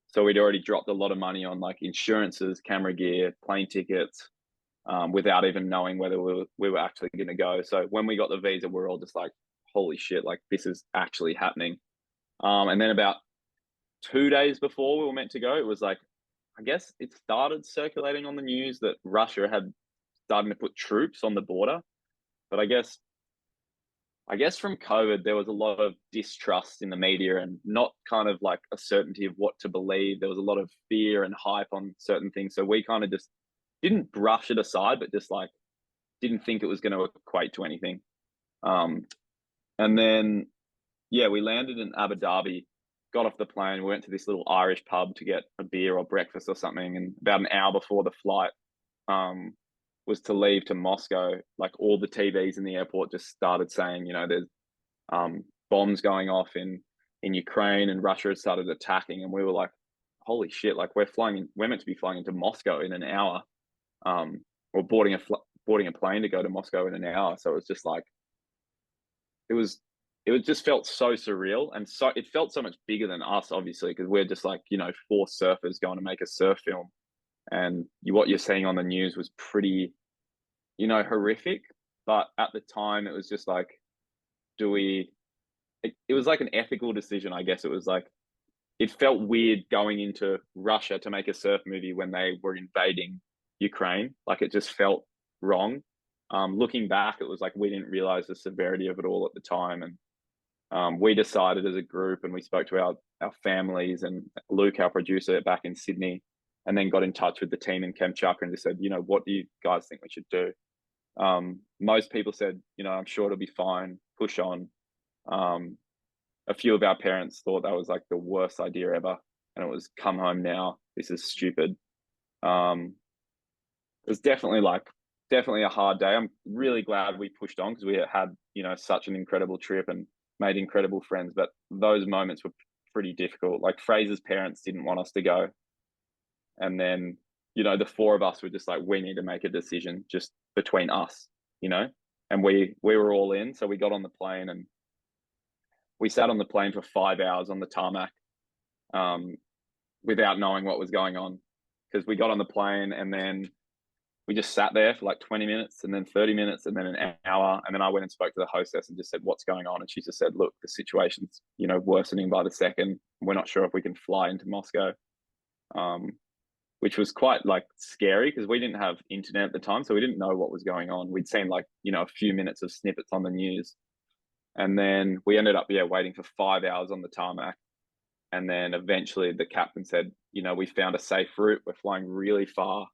So we'd already dropped a lot of money on like insurances, camera gear, plane tickets, without even knowing whether we were actually going to go. So when we got the visa, we're all just like, holy shit, like this is actually happening. And then about 2 days before we were meant to go, it was like, I guess it started circulating on the news that Russia had started to put troops on the border. But I guess from COVID, there was a lot of distrust in the media and not kind of like a certainty of what to believe. There was a lot of fear and hype on certain things. So we kind of just didn't brush it aside, but just like didn't think it was going to equate to anything. And then, yeah, we landed in Abu Dhabi, got off the plane, we went to this little Irish pub to get a beer or breakfast or something. And about an hour before the flight was to leave to Moscow, like all the TVs in the airport just started saying, there's bombs going off in Ukraine, and Russia had started attacking. And we were like, holy shit, like we're meant to be flying into Moscow in an hour, or boarding a plane to go to Moscow in an hour. So it was just like, it just felt so surreal, and so it felt so much bigger than us, obviously, because we're just like, four surfers going to make a surf film, and what you're seeing on the news was pretty, horrific. But at the time, it was just like, it was like an ethical decision, I guess. It was like, it felt weird going into Russia to make a surf movie when they were invading Ukraine. Like, it just felt wrong. Looking back, it was like we didn't realize the severity of it all at the time. And we decided as a group, and we spoke to our families, and Luke, our producer back in Sydney, and then got in touch with the team in Kamchatka and just said, what do you guys think we should do? Most people said, I'm sure it'll be fine, push on. A few of our parents thought that was like the worst idea ever, and it was come home now, this is stupid. It was definitely a hard day. I'm really glad we pushed on, because we had, such an incredible trip and made incredible friends. But those moments were pretty difficult. Like, Fraser's parents didn't want us to go. And then, the four of us were just like, we need to make a decision just between us, and we were all in. So we got on the plane, and we sat on the plane for 5 hours on the tarmac, without knowing what was going on, because we got on the plane and then we just sat there for like 20 minutes and then 30 minutes and then an hour. And then I went and spoke to the hostess and just said, what's going on? And she just said, look, the situation's, worsening by the second. We're not sure if we can fly into Moscow, which was quite like scary, because we didn't have internet at the time. So we didn't know what was going on. We'd seen like, a few minutes of snippets on the news. And then we ended up, waiting for 5 hours on the tarmac. And then eventually the captain said, we found a safe route. We're flying really far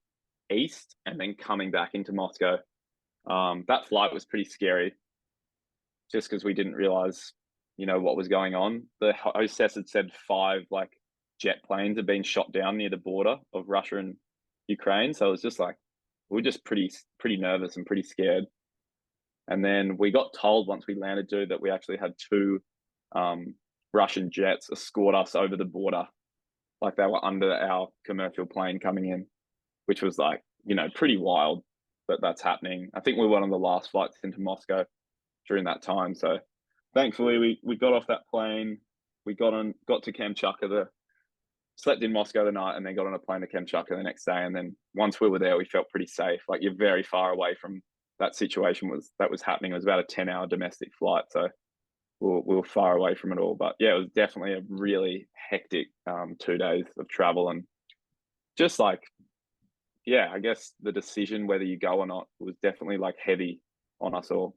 east and then coming back into Moscow. That flight was pretty scary, just because we didn't realize, what was going on. The hostess had said 5 like jet planes had been shot down near the border of Russia and Ukraine. So it was just like, we were just pretty nervous and pretty scared. And then we got told once we landed, dude, that we actually had 2 Russian jets escort us over the border, like they were under our commercial plane coming in, which was like, pretty wild that that's happening. I think we were one of the last flights into Moscow during that time. So thankfully we got off that plane, we got to Kamchatka, slept in Moscow the night, and then got on a plane to Kamchatka the next day. And then once we were there, we felt pretty safe. Like, you're very far away from that situation that was happening. It was about a 10-hour domestic flight. So we were far away from it all. But yeah, it was definitely a really hectic 2 days of travel. And just like, yeah, I guess the decision whether you go or not was definitely like heavy on us all.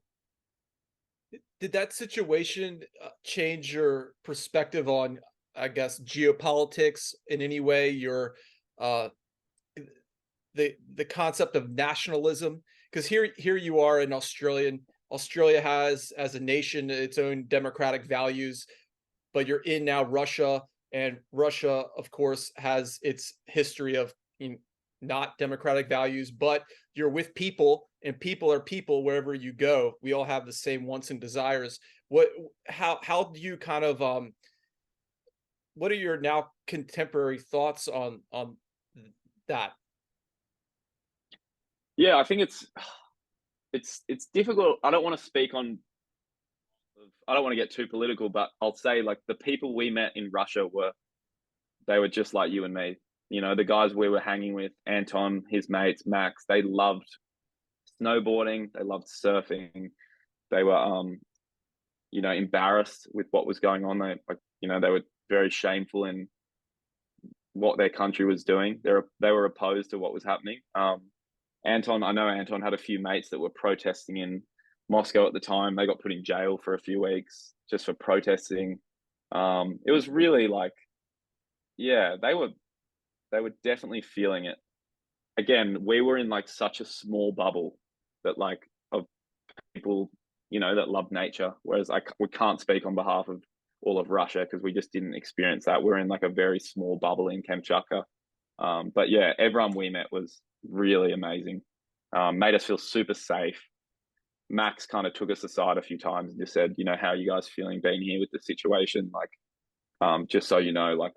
Did that situation change your perspective on, I guess, geopolitics in any way? Your the concept of nationalism, because here you are in Australia. Australia has, as a nation, its own democratic values, but you're in now Russia, and Russia, of course, has its history of not democratic values. But you're with people, and people are people wherever you go. We all have the same wants and desires. How do you kind of what are your now contemporary thoughts on that? Yeah, I think it's difficult. I don't want to speak on. I don't want to get too political, but I'll say, like, the people we met in Russia they were just like you and me. The guys we were hanging with, Anton, his mates, Max, they loved snowboarding, they loved surfing. They were embarrassed with what was going on. They were very shameful in what their country was doing. They were opposed to what was happening. I know Anton had a few mates that were protesting in Moscow at the time. They got put in jail for a few weeks just for protesting. It was really like, yeah, they were definitely feeling it. Again, we were in like such a small bubble that like of people, you know, that love nature. Whereas we can't speak on behalf of all of Russia because we just didn't experience that. We're in like a very small bubble in Kamchatka. But yeah, everyone we met was really amazing. Made us feel super safe. Max kind of took us aside a few times and just said, you know, how are you guys feeling being here with the situation? Like, just so you know, like,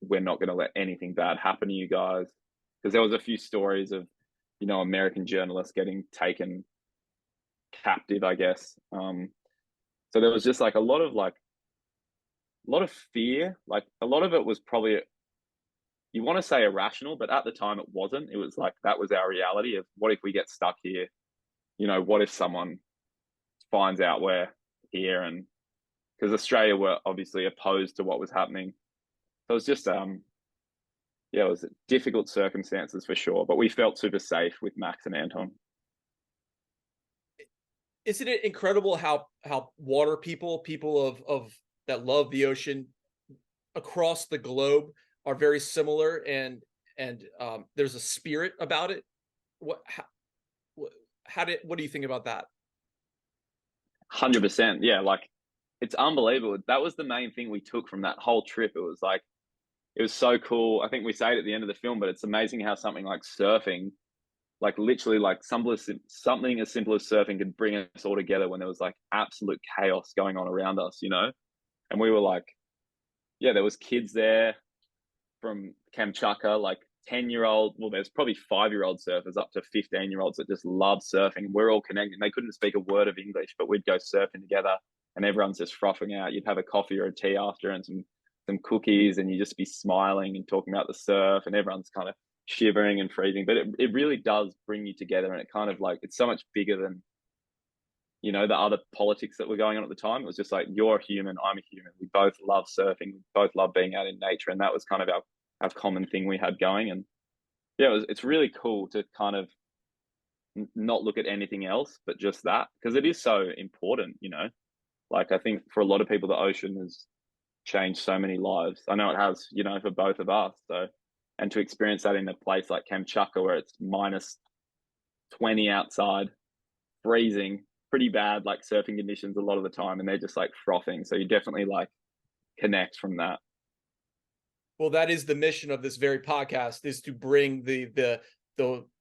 we're not going to let anything bad happen to you guys. Because there was a few stories of, you know, American journalists getting taken captive, I guess. So there was just like a lot of fear. Like a lot of it was probably, you want to say irrational, but at the time it wasn't. It was like, that was our reality of what if we get stuck here? You know, what if someone finds out we're here? And because Australia were obviously opposed to what was happening. So it was just, yeah, it was difficult circumstances for sure, but we felt super safe with Max and Anton. Isn't it incredible how water people of that love the ocean across the globe are very similar, and there's a spirit about it. What what do you think about that? 100%. Yeah, like it's unbelievable. That was the main thing we took from that whole trip. It was like, it was so cool. I think we say it at the end of the film, but it's amazing how something like surfing, like literally like something as simple as surfing could bring us all together when there was like absolute chaos going on around us, you know? And we were like, yeah, there was kids there from Kamchatka, like 10-year-old, well, there's probably 5-year-old surfers up to 15-year-olds that just love surfing. We're all connected. They couldn't speak a word of English, but we'd go surfing together and everyone's just frothing out. You'd have a coffee or a tea after and some cookies, and you just be smiling and talking about the surf, and everyone's kind of shivering and freezing. But it really does bring you together, and it kind of like, it's so much bigger than, you know, the other politics that were going on at the time. It was just like, you're a human, I'm a human. We both love surfing, we both love being out in nature, and that was kind of our common thing we had going. And yeah, it's really cool to kind of not look at anything else but just that, because it is so important, you know. Like I think for a lot of people, the ocean has changed so many lives. I know it has, you know, for both of us. So, and to experience that in a place like Kamchatka where it's minus 20 outside, freezing, pretty bad like surfing conditions a lot of the time, and they're just like frothing. So you definitely like connect from that. Well, that is the mission of this very podcast, is to bring the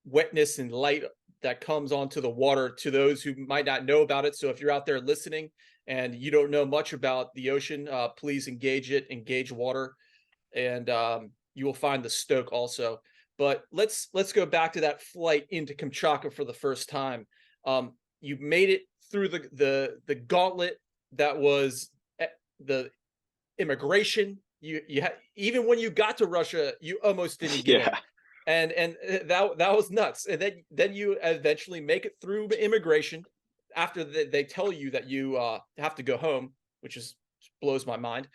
wetness and light that comes onto the water to those who might not know about it. So if you're out there listening and you don't know much about the ocean, please engage water, and you will find the stoke also. But let's go back to that flight into Kamchatka for the first time. You made it through the gauntlet that was the immigration. Even when you got to Russia, you almost didn't get in, Yeah. and that was nuts. And then you eventually make it through immigration after they tell you that you have to go home, which is blows my mind.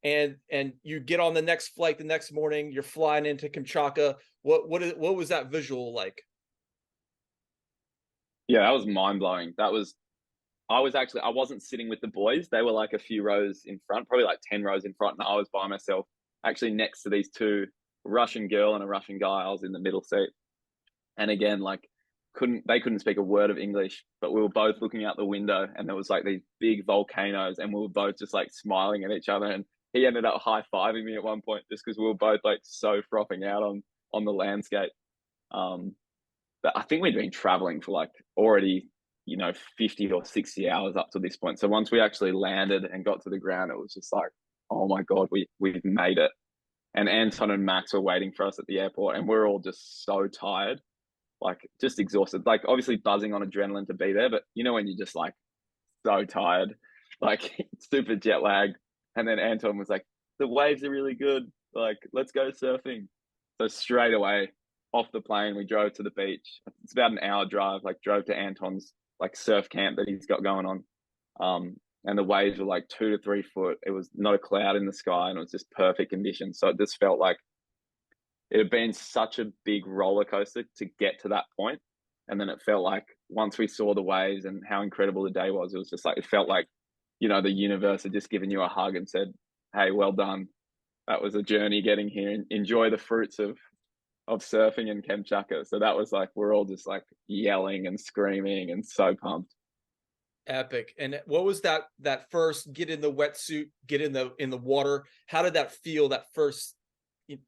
And you get on the next flight the next morning. You're flying into Kamchatka. What was that visual like? Yeah, that was mind blowing. I wasn't sitting with the boys. They were like a few rows in front, probably like 10 rows in front. And I was by myself, actually next to these two, a Russian girl and a Russian guy. I was in the middle seat. And again, like they couldn't speak a word of English, but we were both looking out the window and there was like these big volcanoes and we were both just like smiling at each other. And he ended up high-fiving me at one point just because we were both like so frothing out on the landscape. But I think we'd been traveling for like already, you know, 50 or 60 hours up to this point. So once we actually landed and got to the ground, it was just like, oh my God, we've made it. And Anton and Max were waiting for us at the airport, and we're all just so tired, like just exhausted, like obviously buzzing on adrenaline to be there. But you know, when you're just like so tired, like super jet lag. And then Anton was like, the waves are really good. Like, let's go surfing. So straight away off the plane, we drove to the beach. It's about an hour drive, like drove to Anton's like surf camp that he's got going on. And the waves were like 2 to 3 foot. It was not a cloud in the sky, and it was just perfect conditions. So it just felt like it had been such a big roller coaster to get to that point. And then it felt like once we saw the waves and how incredible the day was, it was just like, it felt like, you know, the universe had just given you a hug and said, hey, well done. That was a journey getting here. Enjoy the fruits of of surfing in Kamchatka. So that was like, we're all just like yelling and screaming and so pumped. Epic. And what was that first get in the wetsuit, get in the water? How did that feel that first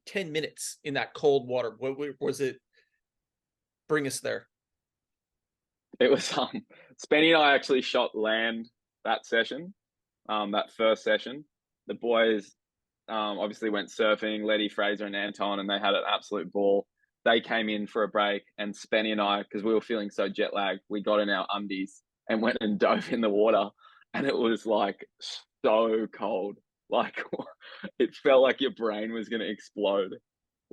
10 minutes in that cold water? What was it? Bring us there. It was Spenny and I actually shot land that session, that first session. The boys obviously went surfing, Letty, Fraser, and Anton, and they had an absolute ball. They came in for a break, and Spenny and I, because we were feeling so jet lagged, we got in our undies and went and dove in the water, and it was like so cold. Like it felt like your brain was going to explode.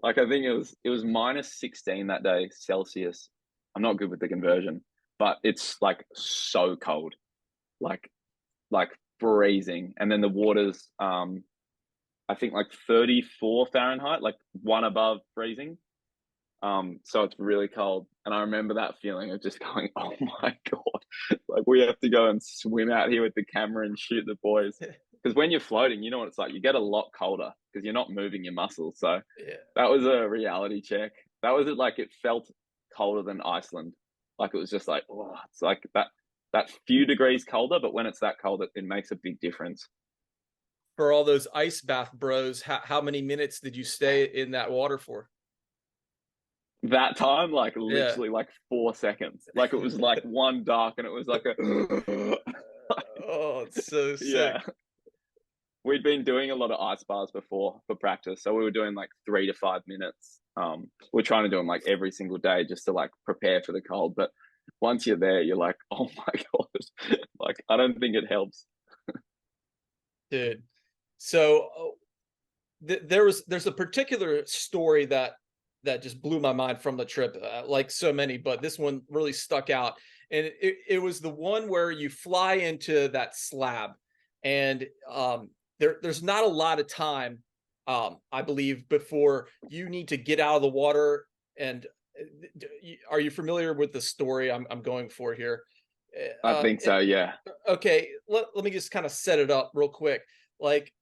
Like I think it was -16 that day Celsius. I'm not good with the conversion, but it's like so cold, like like freezing. And then the water's I think like 34 Fahrenheit, like one above freezing. So it's really cold. And I remember that feeling of just going, oh my God, like we have to go and swim out here with the camera and shoot the boys. Because when you're floating, you know what it's like. You get a lot colder because you're not moving your muscles. So Yeah. that was a reality check. That was it. Like it felt colder than Iceland. Like it was just like, oh, it's like that few degrees colder, but when it's that cold, it makes a big difference. For all those ice bath bros, how many minutes did you stay in that water for? That time, like Yeah. literally like 4 seconds. Like it was like one dark and it was like a Oh, it's so sick. yeah. We'd been doing a lot of ice bars before for practice. So we were doing like 3 to 5 minutes. We're trying to do them like every single day just to like prepare for the cold. But once you're there, you're like, oh my God. Like I don't think it helps. Dude. So there's a particular story that just blew my mind from the trip, like so many, but this one really stuck out. And it was the one where you fly into that slab, and there's not a lot of time, I believe, before you need to get out of the water. And are you familiar with the story I'm going for here? I think so, yeah. Okay, let me just kind of set it up real quick. Like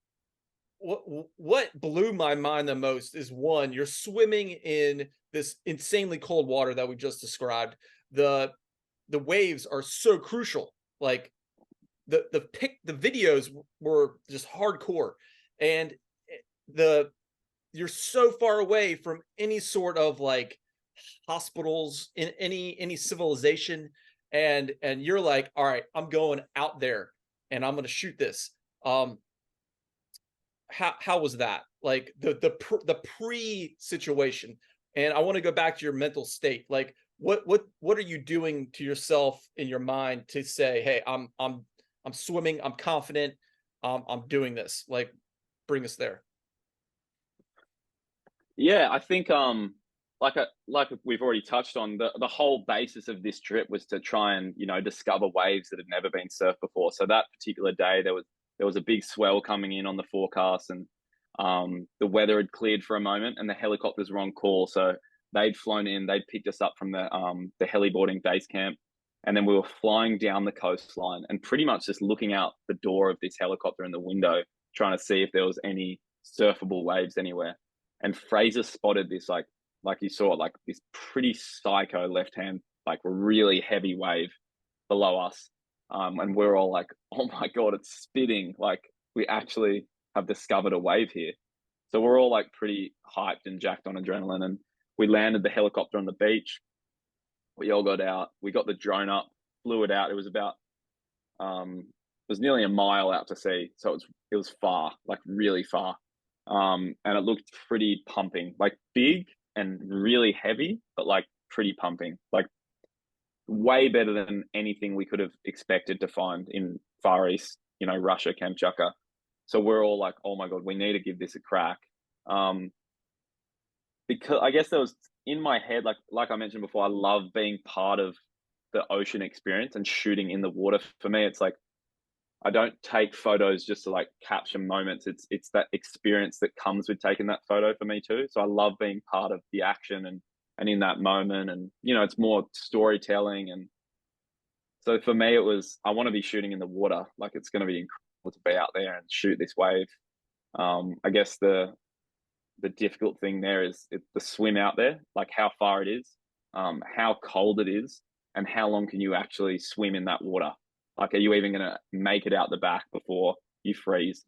what blew my mind the most is, one, you're swimming in this insanely cold water that we just described. The waves are so crucial. Like the videos were just hardcore, and the you're so far away from any sort of like hospitals in any civilization, and you're like, all right, I'm going out there and I'm going to shoot this. How was that, like the pre situation? And I want to go back to your mental state. Like what are you doing to yourself in your mind to say, hey, I'm swimming, I'm confident, I'm doing this? Like, bring us there. Yeah, I think like we've already touched on, the whole basis of this trip was to try and, discover waves that had never been surfed before. So that particular day there was a big swell coming in on the forecast, and the weather had cleared for a moment and the helicopters were on call. So they'd flown in, they'd picked us up from the heliboarding base camp, and then we were flying down the coastline and pretty much just looking out the door of this helicopter in the window, trying to see if there was any surfable waves anywhere. And Fraser spotted this, like you saw, like this pretty psycho left hand, like really heavy wave below us. And we're all like, oh my God, it's spitting. Like we actually have discovered a wave here. So we're all like pretty hyped and jacked on adrenaline. And we landed the helicopter on the beach. We all got out. We got the drone up, flew it out. It was about, it was nearly a mile out to sea. So it was far, like really far. And it looked pretty pumping, like big and really heavy, but like pretty pumping, like way better than anything we could have expected to find in Far East, Russia, Kamchatka. So we're all like, oh my God, we need to give this a crack. Um, because I guess there was in my head, like I mentioned before, I love being part of the ocean experience and shooting in the water. For me, it's like I don't take photos just to like capture moments. It's that experience that comes with taking that photo for me too. So I love being part of the action and in that moment. And it's more storytelling. And so for me, it was, I want to be shooting in the water. Like it's going to be incredible to be out there and shoot this wave. I guess the difficult thing there is the swim out there, like how far it is, how cold it is, and how long can you actually swim in that water? Like, are you even going to make it out the back before you freeze?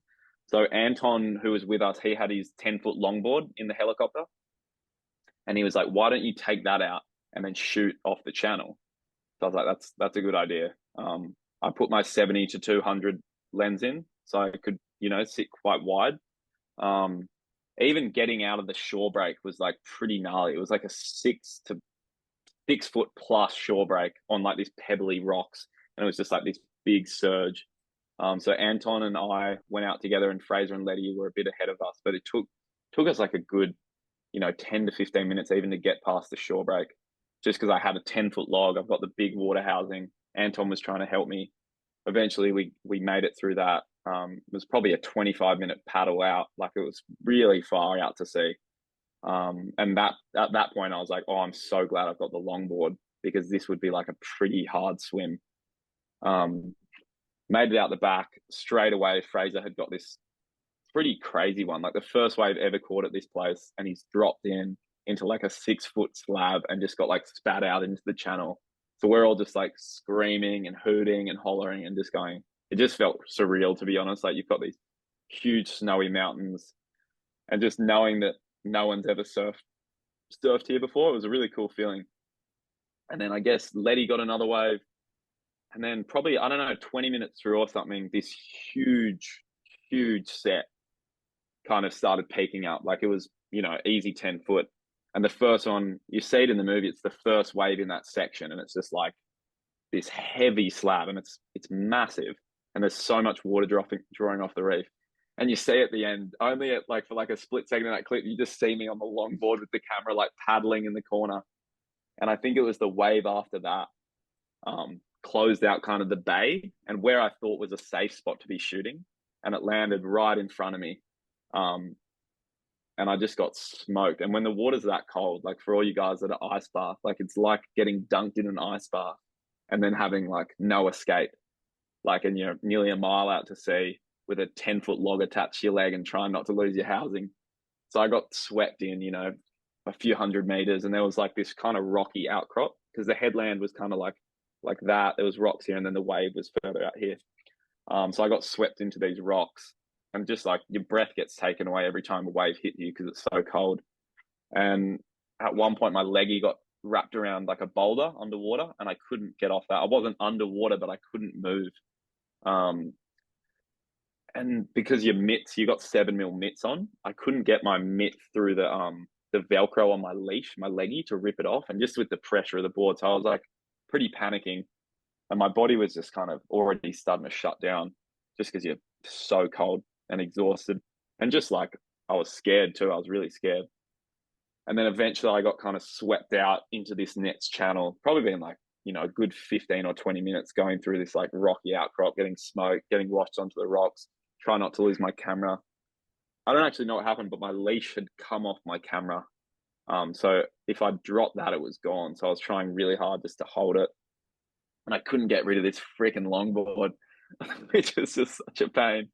So Anton, who was with us, he had his 10-foot longboard in the helicopter, and he was like, "Why don't you take that out and then shoot off the channel?" So I was like, "That's a good idea." I put my 70 to 200 lens in, so I could, sit quite wide. Even getting out of the shore break was like pretty gnarly. It was like a 6 foot plus shore break on like these pebbly rocks, and it was just like this big surge. So Anton and I went out together, and Fraser and Letty were a bit ahead of us, but it took us like a good 10 to 15 minutes even to get past the shore break, just because I had a 10-foot log. I've got the big water housing. Anton was trying to help me. Eventually we made it through that. It was probably a 25-minute paddle out. Like, it was really far out to sea. And that at that point I was like, oh, I'm so glad I've got the longboard, because this would be like a pretty hard swim. Made it out the back straight away. Fraser had got this pretty crazy one, like the first wave ever caught at this place, and he's dropped into like a 6-foot slab and just got like spat out into the channel. So we're all just like screaming and hooting and hollering and just going. It just felt surreal, to be honest. Like, you've got these huge snowy mountains, and just knowing that no one's ever surfed here before, it was a really cool feeling. And then I guess Letty got another wave, and then probably, I don't know, 20 minutes through or something, this huge set kind of started peaking up. Like, it was, easy 10 foot. And the first one, you see it in the movie, it's the first wave in that section, and it's just like this heavy slab, and it's massive, and there's so much water drawing off the reef. And you see at the end, only at like for like a split second in that clip, you just see me on the longboard with the camera like paddling in the corner. And I think it was the wave after that closed out kind of the bay and where I thought was a safe spot to be shooting, and it landed right in front of me. And I just got smoked. And when the water's that cold, like, for all you guys that are ice bath, like, it's like getting dunked in an ice bath and then having like no escape. Like, and you're nearly a mile out to sea with a 10-foot log attached to your leg and trying not to lose your housing. So I got swept in, a few hundred meters, and there was like this kind of rocky outcrop, because the headland was kind of like that. There was rocks here, and then the wave was further out here. So I got swept into these rocks, and just like your breath gets taken away every time a wave hit you, because it's so cold. And at one point my leggy got wrapped around like a boulder underwater, and I couldn't get off that. I wasn't underwater, but I couldn't move. And because your mitts, you got 7mm mitts on, I couldn't get my mitt through the Velcro on my leash, my leggy, to rip it off. And just with the pressure of the board, so I was like pretty panicking, and my body was just kind of already starting to shut down, just because you're so cold and exhausted, and just like, I was scared too. I was really scared. And then eventually I got kind of swept out into this next channel, probably been like, a good 15 or 20 minutes going through this like rocky outcrop, getting smoked, getting washed onto the rocks, try not to lose my camera. I don't actually know what happened, but my leash had come off my camera. So if I dropped that, it was gone. So I was trying really hard just to hold it, and I couldn't get rid of this freaking longboard, which was just such a pain.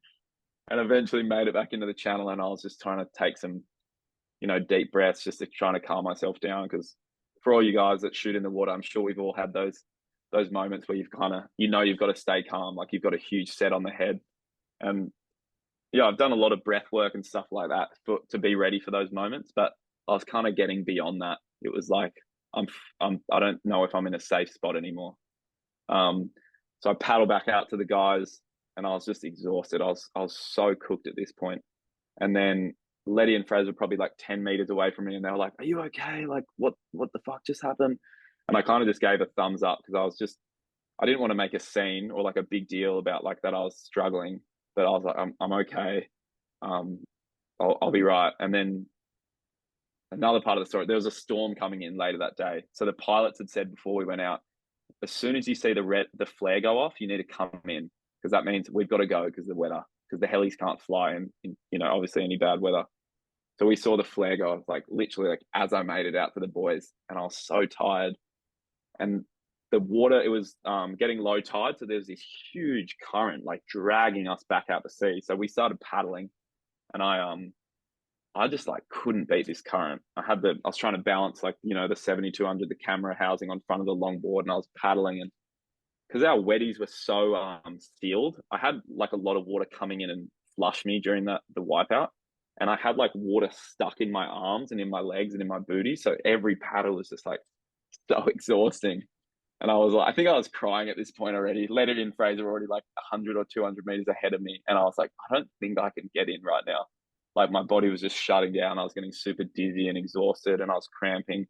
And eventually made it back into the channel, and I was just trying to take some, deep breaths, just to trying to calm myself down. Because for all you guys that shoot in the water, I'm sure we've all had those moments where you've kind of, you've got to stay calm, like you've got a huge set on the head. And yeah, I've done a lot of breath work and stuff like that to be ready for those moments, but I was kind of getting beyond that. It was like, I don't know if I'm in a safe spot anymore. So I paddled back out to the guys, and I was just exhausted. I was so cooked at this point. And then Letty and Fraser were probably like 10 meters away from me, and they were like, "Are you okay? Like, what the fuck just happened?" And I kind of just gave a thumbs up, because I didn't want to make a scene or like a big deal about like that I was struggling, but I was like, I'm okay. I'll be right. And then another part of the story, there was a storm coming in later that day. So the pilots had said before we went out, as soon as you see the flare go off, you need to come in, because that means we've got to go, because the weather, because the helis can't fly in obviously any bad weather. So we saw the flare go off, like literally like as I made it out to the boys, and I was so tired. And the water, it was getting low tide, so there's this huge current like dragging us back out to sea. So we started paddling, and I I just like couldn't beat this current. I was trying to balance like, the 7200, the camera housing on front of the longboard, and I was paddling, and because our weddies were so sealed, I had like a lot of water coming in and flush me during the wipeout. And I had like water stuck in my arms and in my legs and in my booty. So every paddle was just like so exhausting. And I was like, I think I was crying at this point already. Leonard and Fraser already like 100 or 200 meters ahead of me. And I was like, I don't think I can get in right now. Like my body was just shutting down. I was getting super dizzy and exhausted, and I was cramping.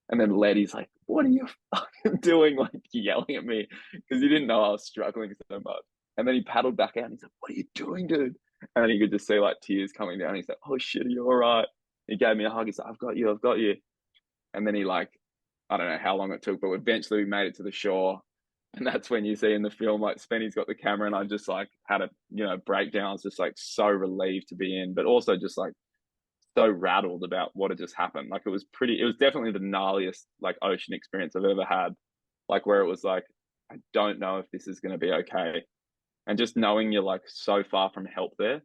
And then Letty's like, "What are you fucking doing?" Like yelling at me because he didn't know I was struggling so much. And then he paddled back out and he's like, "What are you doing, dude?" And then you could just see like tears coming down. He's like, "Oh shit, are you all right?" He gave me a hug. He's like, "I've got you, I've got you." And then he like, I don't know how long it took, but eventually we made it to the shore. And that's when you see in the film, like Spenny's got the camera, and I just like had a, breakdown. I was just like so relieved to be in, but also just like so rattled about what had just happened. Like it was definitely the gnarliest like ocean experience I've ever had. Like where it was like, I don't know if this is going to be okay. And just knowing you're like so far from help there.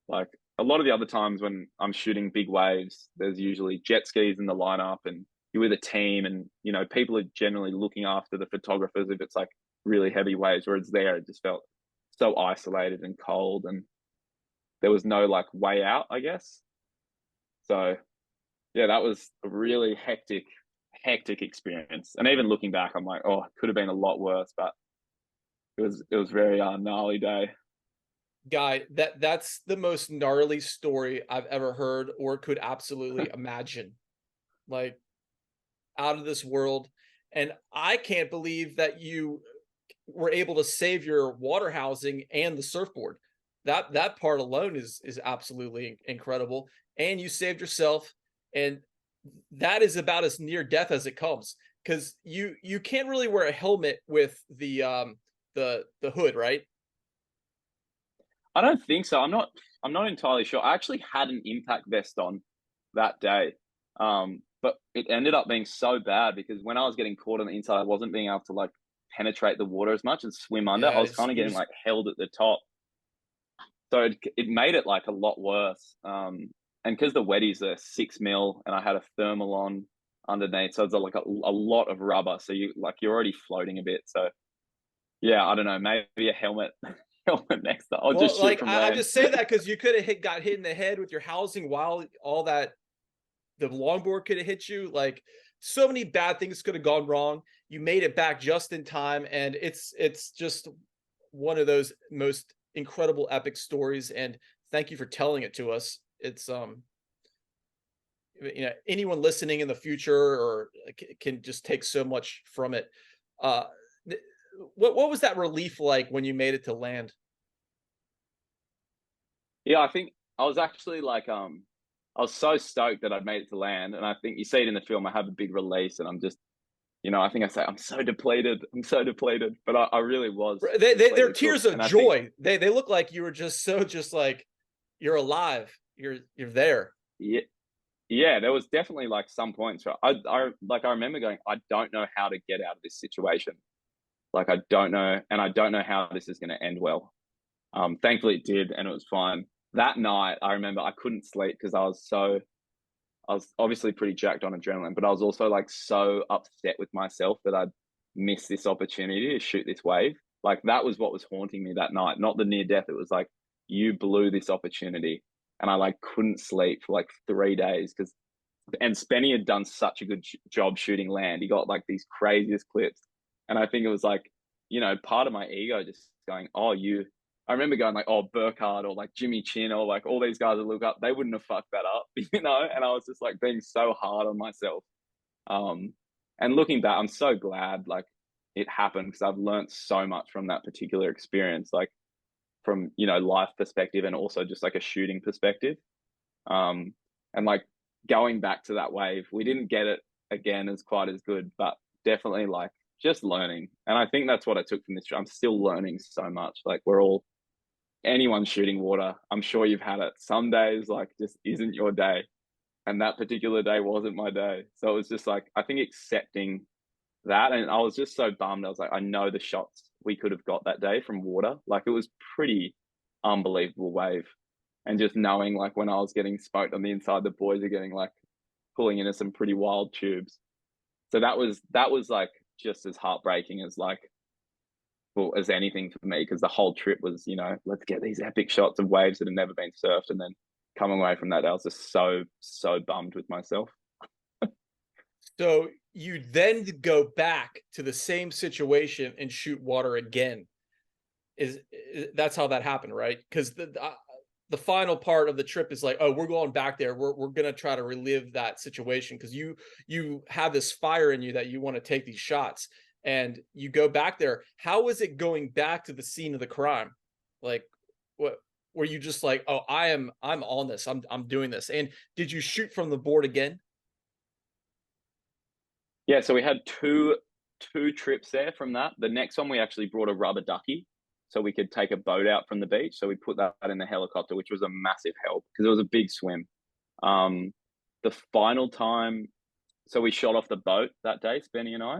Like a lot of the other times when I'm shooting big waves, there's usually jet skis in the lineup, and you're with a team, and, people are generally looking after the photographers if it's like really heavy waves. Whereas there, it just felt so isolated and cold, and there was no like way out, I guess. So yeah, that was a really hectic experience. And even looking back, I'm like, oh, it could have been a lot worse, but it was very gnarly day. Guy, that's the most gnarly story I've ever heard or could absolutely imagine. Like, out of this world. And I can't believe that you were able to save your water housing and the surfboard. That part alone is absolutely incredible. And you saved yourself, and that is about as near death as it comes, because you can't really wear a helmet with the hood, right? I don't think so. I'm not entirely sure. I actually had an impact vest on that day. But it ended up being so bad because when I was getting caught on the inside, I wasn't being able to like penetrate the water as much and swim under. I Yeah, was kind of you getting just like held at the top. So it made it like a lot worse. And because the wetties are 6 mil and I had a thermal on underneath, so it's like a lot of rubber. So you're already floating a bit. So yeah, I don't know, maybe a helmet helmet next time. I'll well, just shoot like from I land. just say that because you could have got hit in the head with your housing while all that the longboard could have hit you. Like, so many bad things could have gone wrong. You made it back just in time, and it's just one of those most incredible epic stories. And thank you for telling it to us. It's anyone listening in the future or can just take so much from it. Uh, what was that relief like when you made it to land? Yeah, I think I was actually like I was so stoked that I'd made it to land. And I think you see it in the film, I have a big release and I'm just, I think I say I'm so depleted. I'm so depleted. But I really was They're depleted. tears of And I think, joy. They look like you were just so just like you're alive. You're there. yeah, yeah, there was definitely like some points where I remember going, I don't know how to get out of this situation. Like I don't know, and I don't know how this is going to end well. Thankfully it did, and it was fine. That night, I remember I couldn't sleep because I was obviously pretty jacked on adrenaline, but I was also like so upset with myself that I'd missed this opportunity to shoot this wave. Like that was what was haunting me that night, not the near death. It was like you blew this opportunity, and I like couldn't sleep for like 3 days because and Spenny had done such a good job shooting land. He got like these craziest clips, and I think it was like part of my ego just going, oh you. I remember going like, oh Burkhardt or like Jimmy Chin or like all these guys that look up, they wouldn't have fucked that up, And I was just like being so hard on myself. Um, and looking back, I'm so glad like it happened because I've learned so much from that particular experience, like from life perspective and also just like a shooting perspective. Um, and like going back to that wave, we didn't get it again as quite as good, but definitely like just learning. And I think that's what I took from this trip. I'm still learning so much. Like we're all anyone shooting water. I'm sure you've had it. Some days like just isn't your day. And that particular day wasn't my day. So it was just like I think accepting that. And I was just so bummed. I was like, I know the shots we could have got that day from water. Like it was pretty unbelievable wave. And just knowing like when I was getting smoked on the inside, the boys are getting like pulling into some pretty wild tubes. So that was like just as heartbreaking as like, well, as anything for me, because the whole trip was, let's get these epic shots of waves that had never been surfed. And then coming away from that, I was just so bummed with myself. So you then go back to the same situation and shoot water again. Is that's how that happened, right? Because the final part of the trip is like, oh, we're going back there. We're gonna try to relive that situation because you have this fire in you that you want to take these shots, and you go back there. How is it going back to the scene of the crime? Like, what were you just like, oh, I'm on this. I'm doing this. And did you shoot from the board again? Yeah, so we had two trips there from that. The next one we actually brought a rubber ducky so we could take a boat out from the beach. So we put that in the helicopter, which was a massive help because it was a big swim. The final time, so we shot off the boat that day, Spenny and I,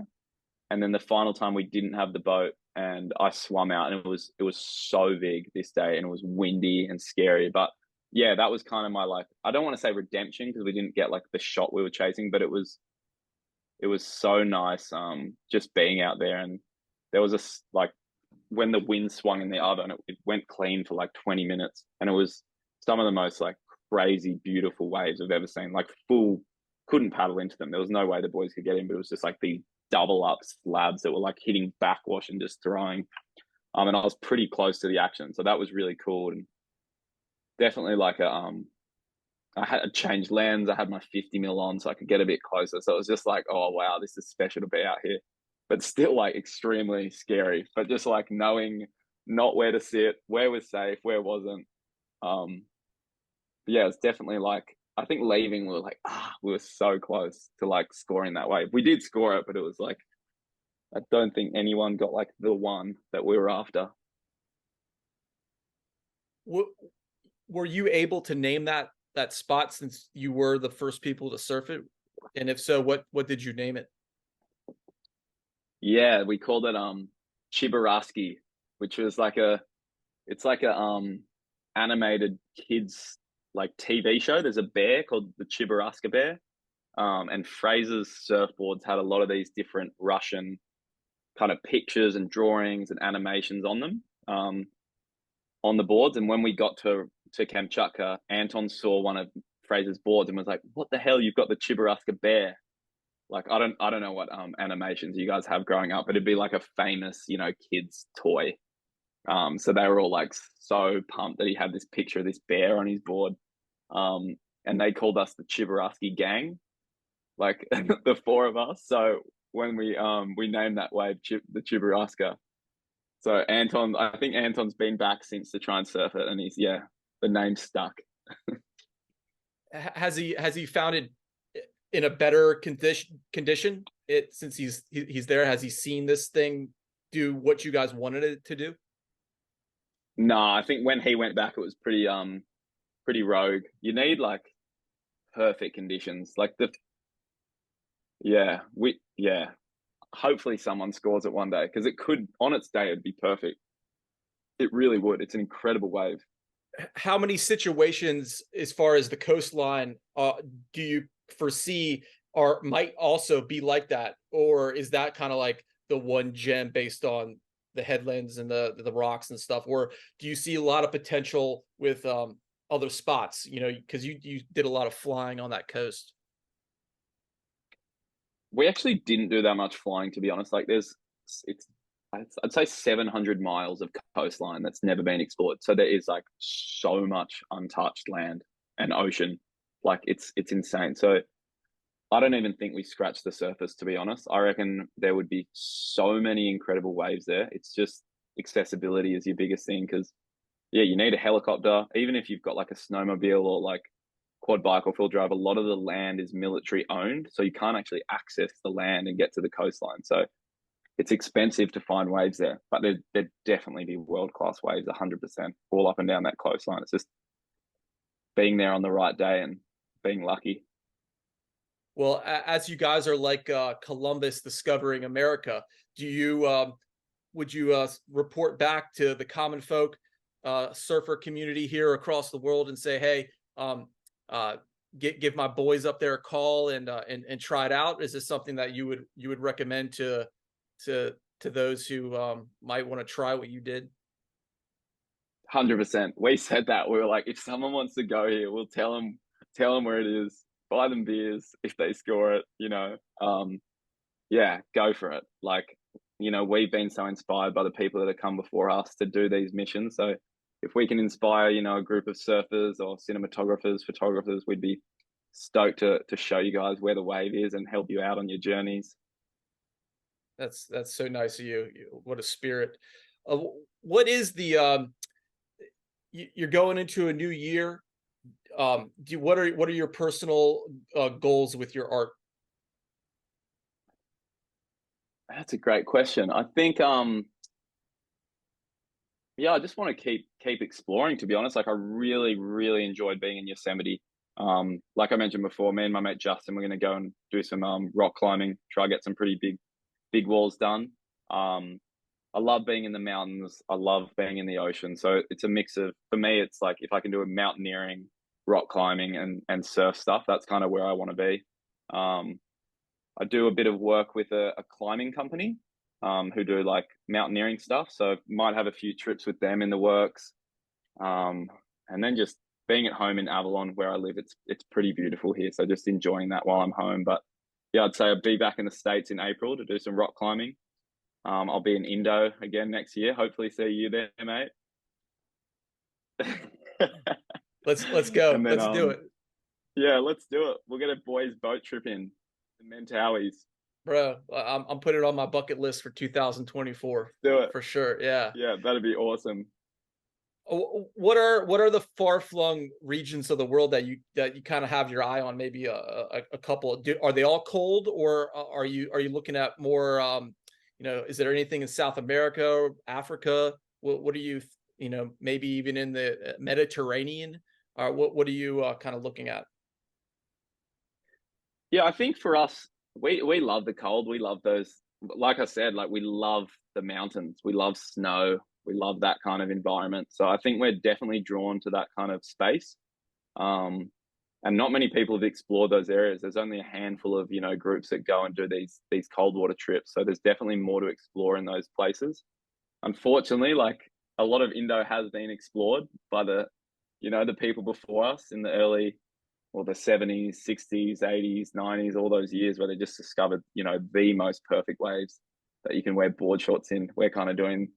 and then the final time we didn't have the boat and I swam out and it was so big this day and it was windy and scary. But yeah, that was kind of my like, I don't want to say redemption because we didn't get like the shot we were chasing, but it was so nice just being out there. And there was a like when the wind swung in the other and it went clean for like 20 minutes and it was some of the most like crazy beautiful waves I've ever seen, like full, couldn't paddle into them, there was no way the boys could get in, but it was just like these double up slabs that were like hitting backwash and just throwing. And I was pretty close to the action, so that was really cool. And definitely like I had to change lens. I had my 50 mil on so I could get a bit closer. So it was just like, oh wow, this is special to be out here, but still like extremely scary. But just like knowing not where to sit, where was safe, where wasn't. But yeah, it's definitely like I think leaving we were like, we were so close to like scoring that wave. We did score it, but it was like I don't think anyone got like the one that we were after. Were you able to name that spot since you were the first people to surf it? And if so, what did you name it? Yeah, we called it Chibaraski, which was like it's like a animated kids like TV show. There's a bear called the Chibaraska bear. And Fraser's surfboards had a lot of these different Russian kind of pictures and drawings and animations on them, on the boards. And when we got to Kamchatka, Anton saw one of Fraser's boards and was like, "What the hell? You've got the Chibaraska bear." Like I don't know what animations you guys have growing up, but it'd be like a famous kids toy. So they were all like so pumped that he had this picture of this bear on his board. And they called us the Chibaraski gang, like the four of us. So when we named that wave the Chibaraska. So I think Anton's been back since to try and surf it, and the name stuck. Has he found it in a better condition? It since he's there, has he seen this thing do what you guys wanted it to do? No, I think when he went back, it was pretty rogue. You need like perfect conditions, like yeah. Hopefully someone scores it one day because it could on its day it'd be perfect. It really would. It's an incredible wave. How many situations as far as the coastline do you foresee or might also be like that, or is that kind of like the one gem based on the headlands and the rocks and stuff, or do you see a lot of potential with other spots, because you did a lot of flying on that coast? We actually didn't do that much flying, to be honest. Like it's I'd say 700 miles of coastline that's never been explored. So there is like so much untouched land and ocean. Like it's insane. So I don't even think we scratched the surface, to be honest. I reckon there would be so many incredible waves there. It's just accessibility is your biggest thing because yeah, you need a helicopter. Even if you've got like a snowmobile or like quad bike or full drive, a lot of the land is military owned. So you can't actually access the land and get to the coastline. So it's expensive to find waves there, but there'd definitely be world-class waves, 100%, all up and down that coastline. It's just being there on the right day and being lucky. Well, as you guys are like Columbus discovering America, do you would you report back to the common folk? surfer community here across the world and say, hey, uh, give my boys up there a call and try it out? Is this something that you would recommend to those who might want to try what you did? 100%. We said that. We were like, if someone wants to go here, we'll tell them where it is, buy them beers if they score it, yeah, go for it. Like, we've been so inspired by the people that have come before us to do these missions. So if we can inspire, a group of surfers or cinematographers, photographers, we'd be stoked to show you guys where the wave is and help you out on your journeys. That's so nice of you. What a spirit. What is the you're going into a new year. What are your personal goals with your art? That's a great question. I think yeah, I just want to keep exploring, to be honest. Like, I really, really enjoyed being in Yosemite. Like I mentioned before, me and my mate Justin, we're going to go and do some rock climbing, try get some pretty big walls done. I love being in the mountains. I love being in the ocean. So it's a mix of, for me, it's like if I can do a mountaineering, rock climbing, and surf stuff, that's kind of where I want to be. I do a bit of work with a climbing company who do like mountaineering stuff. So might have a few trips with them in the works. And then just being at home in Avalon where I live, it's pretty beautiful here. So just enjoying that while I'm home. But yeah, I'd say I'll be back in the States in April to do some rock climbing. I'll be in Indo again next year. Hopefully see you there, mate. Let's go. And then Let's do it. yeah, let's do it. We'll get a boys boat trip in Mentawais. Bro, I'm putting it on my bucket list for 2024 Do it. for sure. Yeah. Yeah, that'd be awesome. What are the far-flung regions of the world that you kind of have your eye on? Maybe a couple. Are they all cold, or are you looking at more? Is there anything in South America, Africa? What are you? Maybe even in the Mediterranean. What are you kind of looking at? Yeah, I think for us, we love the cold. We love those. Like I said, like we love the mountains. We love snow. We love that kind of environment. So I think we're definitely drawn to that kind of space. Um, and not many people have explored those areas. There's only a handful of groups that go and do these cold water trips. So there's definitely more to explore in those places. Unfortunately, like a lot of Indo has been explored by the people before us in the early or the 70s, 60s, 80s, 90s, all those years where they just discovered, the most perfect waves that you can wear board shorts in. We're kind of doing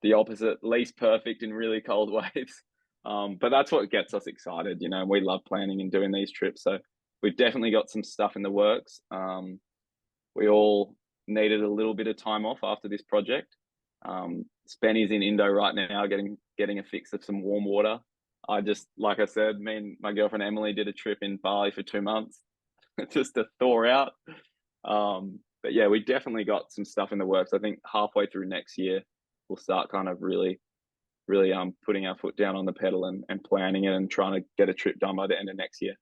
the opposite, least perfect in really cold waves. But that's what gets us excited. We love planning and doing these trips. So we've definitely got some stuff in the works. We all needed a little bit of time off after this project. Spenny's in Indo right now, getting a fix of some warm water. Like I said, me and my girlfriend Emily did a trip in Bali for 2 months just to thaw out. But yeah, we definitely got some stuff in the works. I think halfway through next year, we'll start kind of really, really putting our foot down on the pedal and planning it and trying to get a trip done by the end of next year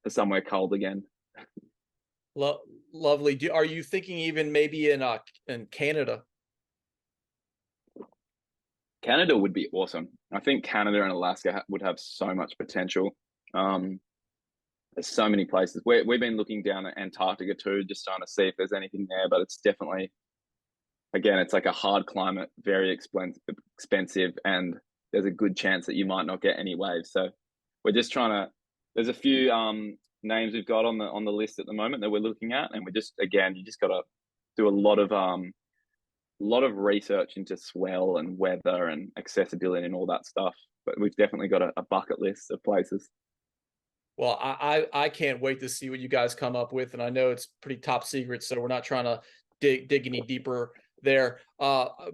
to somewhere cold again. Lovely. Are you thinking even maybe in Canada? Canada would be awesome. I think Canada and Alaska would have so much potential. There's so many places. We've been looking down at Antarctica too, just trying to see if there's anything there. But it's definitely, again, it's like a hard climate, very expensive, and there's a good chance that you might not get any waves. So we're just trying to. There's a few names we've got on the list at the moment that we're looking at, and you just got to do a lot of research into swell and weather and accessibility and all that stuff. But we've definitely got a bucket list of places. Well, I can't wait to see what you guys come up with, and I know it's pretty top secret, so we're not trying to dig any deeper there.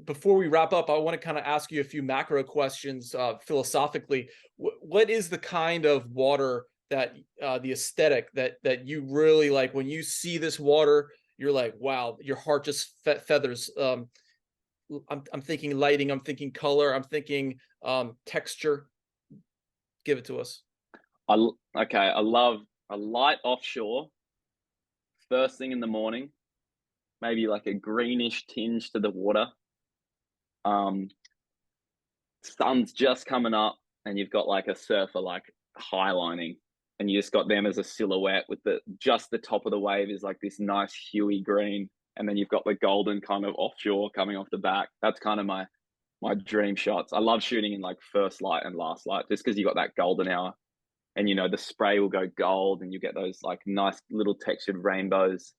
Before we wrap up, I want to kind of ask you a few macro questions philosophically. What is the kind of water that the aesthetic that you really like when you see this water? You're like, wow, your heart just feathers. I'm thinking lighting. I'm thinking color. I'm thinking texture. Give it to us. I love a light offshore first thing in the morning, maybe like a greenish tinge to the water. sun's just coming up and you've got like a surfer like highlining, and you just got them as a silhouette with the top of the wave is like this nice huey green, and then you've got the golden kind of offshore coming off the back. That's kind of my dream shots. I love shooting in like first light and last light just because you got that golden hour, and the spray will go gold and you get those like nice little textured rainbows.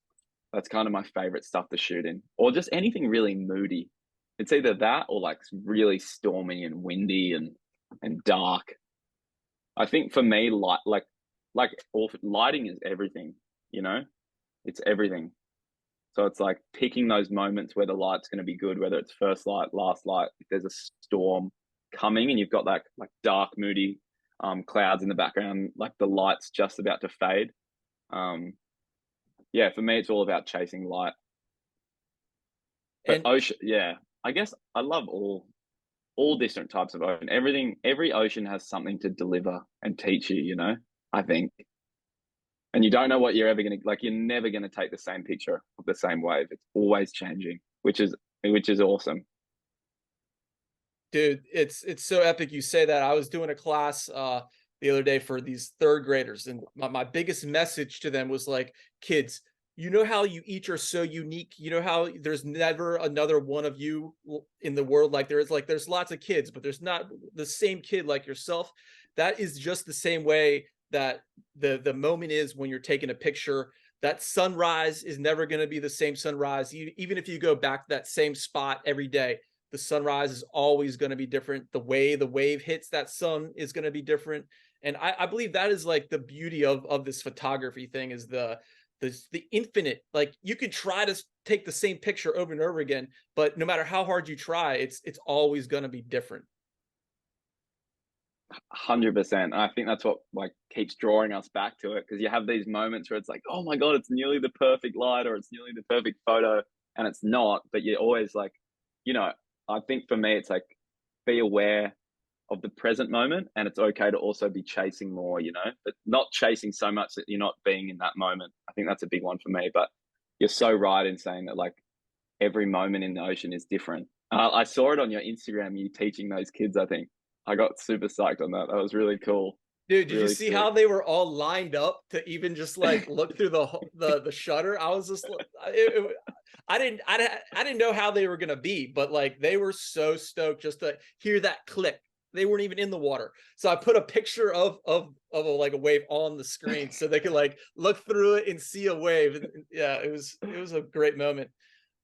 That's kind of my favorite stuff to shoot in, or just anything really moody. It's either that or like really stormy and windy and dark. I think for me, lighting is everything. You know, it's everything. So it's like picking those moments where the light's going to be good, whether it's first light, last light. If there's a storm coming and you've got that like dark, moody clouds in the background, like the light's just about to fade. Yeah, for me, it's all about chasing light. But And ocean, yeah, I guess I love all different types of ocean. Every ocean has something to deliver and teach you. I think, and you don't know what you're ever gonna like. You're never gonna take the same picture of the same wave. It's always changing, which is awesome. dude, it's so epic you say that. I was doing a class the other day for these third graders, and my biggest message to them was like, kids, you know how you each are so unique. You know how there's never another one of you in the world like there is. Like there's lots of kids, but there's not the same kid like yourself. That is just the same way that the moment is when you're taking a picture. That sunrise is never going to be the same sunrise. Even if you go back to that same spot every day, the sunrise is always going to be different. The way the wave hits that sun is going to be different. And I believe that is like the beauty of this photography thing, is the infinite. Like you could try to take the same picture over and over again, but no matter how hard you try, it's always going to be different. 100%. I think that's what like keeps drawing us back to it, because you have these moments where it's like, oh my god, it's nearly the perfect light or it's nearly the perfect photo, and it's not. But you're always like, you know, I think for me, it's like be aware of the present moment, and it's okay to also be chasing more, but not chasing so much that you're not being in that moment. I think that's a big one for me. But you're so right in saying that like every moment in the ocean is different. I saw it on your Instagram, you teaching those kids. I think I got super psyched on that. That was really cool. Dude, did you Really see sick. how they were all lined up to even just like look through the shutter? I was just I didn't know how they were gonna be, but like they were so stoked just to hear that click. They weren't even in the water, so I put a picture of like a wave on the screen so they could like look through it and see a wave. Yeah, it was a great moment.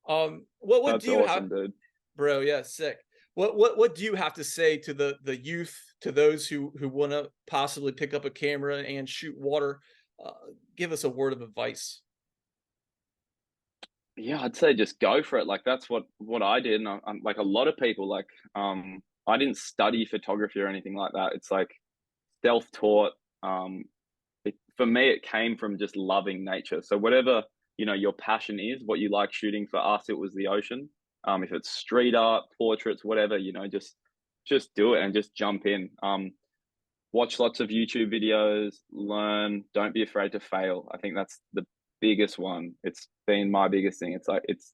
What That's do you have, awesome, dude. bro? Yeah, sick. What do you have to say to the youth, to those who want to possibly pick up a camera and shoot water? Uh, Give us a word of advice. Yeah, I'd say just go for it. Like that's what I did, and I'm like a lot of people. Like, I didn't study photography or anything like that. It's like self-taught. For me, it came from just loving nature. So whatever your passion is, what you like shooting. For us, it was the ocean. If it's street art, portraits, whatever, just do it and just jump in. Watch lots of YouTube videos, learn. Don't be afraid to fail. I think that's the biggest one. It's been my biggest thing. It's like it's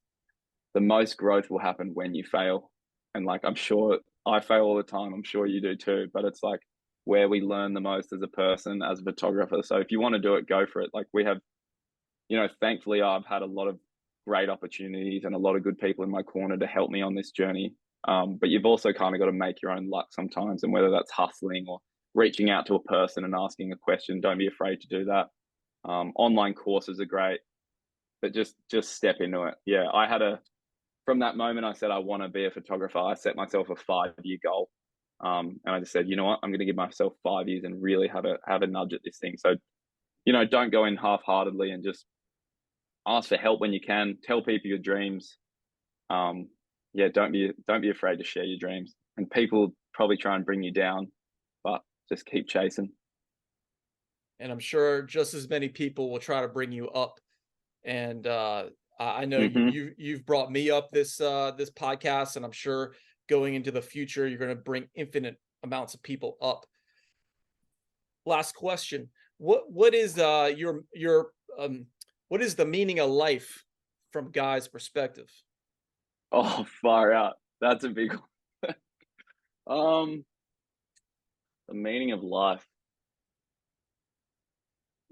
the most growth will happen when you fail, and like I'm sure I fail all the time. I'm sure you do too. But it's like where we learn the most as a person, as a photographer. So if you want to do it, go for it. Like we have, thankfully I've had a lot of great opportunities and a lot of good people in my corner to help me on this journey. But you've also kind of got to make your own luck sometimes, and whether that's hustling or reaching out to a person and asking a question, don't be afraid to do that. Online courses are great, but just step into it. Yeah, from that moment I said I want to be a photographer. I set myself a 5-year goal, and I just said, you know what, I'm going to give myself 5 years and really have a nudge at this thing. So don't go in half-heartedly, and just ask for help when you can. Tell people your dreams. Yeah, don't be afraid to share your dreams. And people probably try and bring you down, but just keep chasing. And I'm sure just as many people will try to bring you up. And I know Hmm. you've brought me up this podcast, and I'm sure going into the future you're going to bring infinite amounts of people up. Last question: what is your what is the meaning of life from Guy's perspective? Oh, far out. That's a big one. Um, the meaning of life.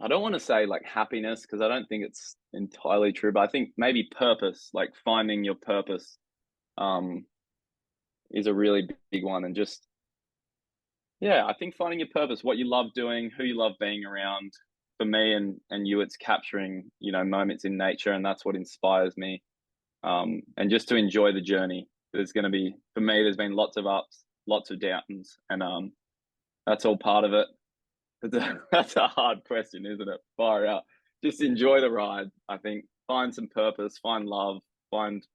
I don't want to say like happiness because I don't think it's entirely true, but I think maybe purpose, like finding your purpose, um, is a really big one. And just, yeah, I think finding your purpose, what you love doing, who you love being around. For me and you, it's capturing, moments in nature, and that's what inspires me. And just to enjoy the journey. There's going to be, for me, there's been lots of ups, lots of downs, and that's all part of it. That's a hard question, isn't it? Far out. Just enjoy the ride. I think find some purpose, find love, find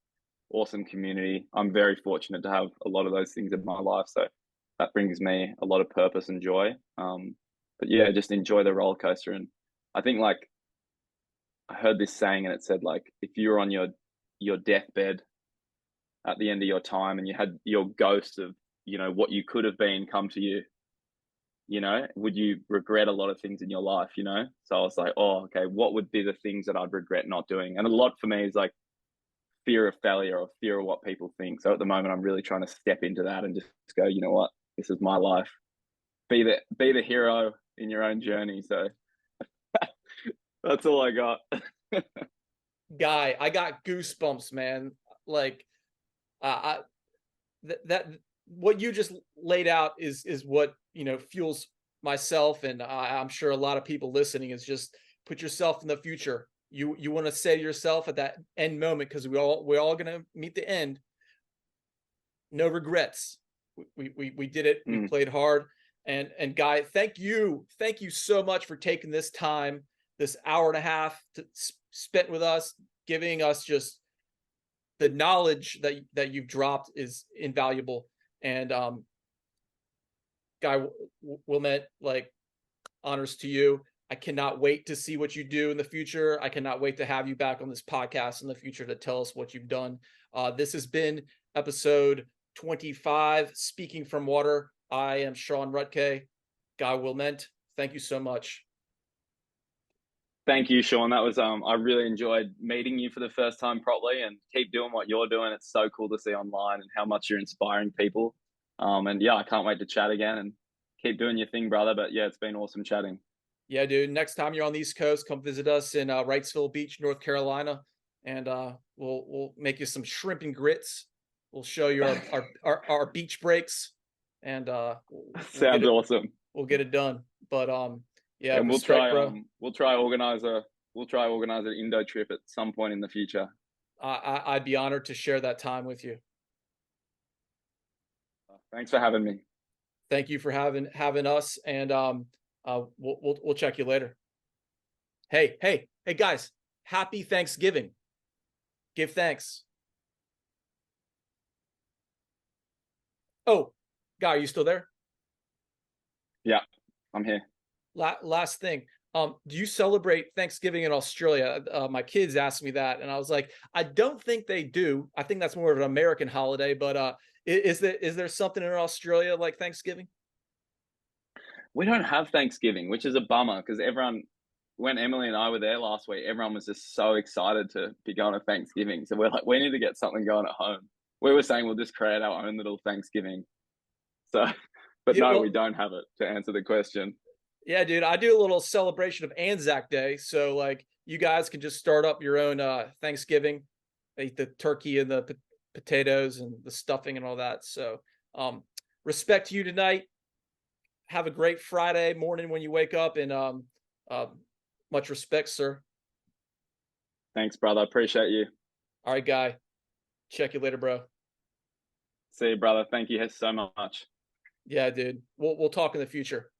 awesome community. I'm very fortunate to have a lot of those things in my life, so that brings me a lot of purpose and joy. But yeah, just enjoy the roller coaster. And I think like I heard this saying, and it said like if you're on your deathbed at the end of your time and you had your ghost of what you could have been come to you, would you regret a lot of things in your life? So I was like, oh, okay, what would be the things that I'd regret not doing? And a lot for me is like fear of failure or fear of what people think. So at the moment I'm really trying to step into that and just go, you know what, this is my life. Be the hero in your own journey. So that's all I got. Guy, I got goosebumps, man. Like, I that what you just laid out is what fuels myself, and I'm sure a lot of people listening is just put yourself in the future. You want to say to yourself at that end moment, because we're all gonna meet the end. No regrets. We did it. We played hard. And Guy, thank you so much for taking this time, this hour and a half spent with us, giving us just the knowledge that you've dropped is invaluable. And Guy Williment, like, honors to you. I cannot wait to see what you do in the future. I cannot wait to have you back on this podcast in the future to tell us what you've done. This has been episode 25, Speaking from Water. I am Sean Rutke. Guy Williment, thank you so much. Thank you, Sean. That was I really enjoyed meeting you for the first time properly, and keep doing what you're doing. It's so cool to see online and how much you're inspiring people. And yeah, I can't wait to chat again and keep doing your thing, brother. But yeah, it's been awesome chatting. Yeah, dude. Next time you're on the East Coast, come visit us in Wrightsville Beach, North Carolina, and we'll make you some shrimp and grits. We'll show you our beach breaks, and Sounds awesome. We'll get it done. But yeah, and respect, bro. We'll try organize an Indo trip at some point in the future. I'd be honored to share that time with you. Thanks for having me. Thank you for having us, and we'll check you later. Hey, guys! Happy Thanksgiving. Give thanks. Oh, Guy, are you still there? Yeah, I'm here. Last thing. Do you celebrate Thanksgiving in Australia? My kids asked me that, and I was like, I don't think they do. I think that's more of an American holiday. But is there something in Australia like Thanksgiving? We don't have Thanksgiving, which is a bummer because when Emily and I were there last week, everyone was just so excited to be going to Thanksgiving. So we're like, we need to get something going at home. We were saying we'll just create our own little Thanksgiving. So, but yeah, no, well, we don't have it, to answer the question. Yeah, dude, I do a little celebration of Anzac Day. So like you guys can just start up your own Thanksgiving, eat the turkey and the potatoes and the stuffing and all that. So respect to you tonight. Have a great Friday morning when you wake up, and much respect, sir. Thanks, brother. Appreciate you. All right, Guy. Check you later, bro. See you, brother. Thank you so much. Yeah, dude. We'll talk in the future.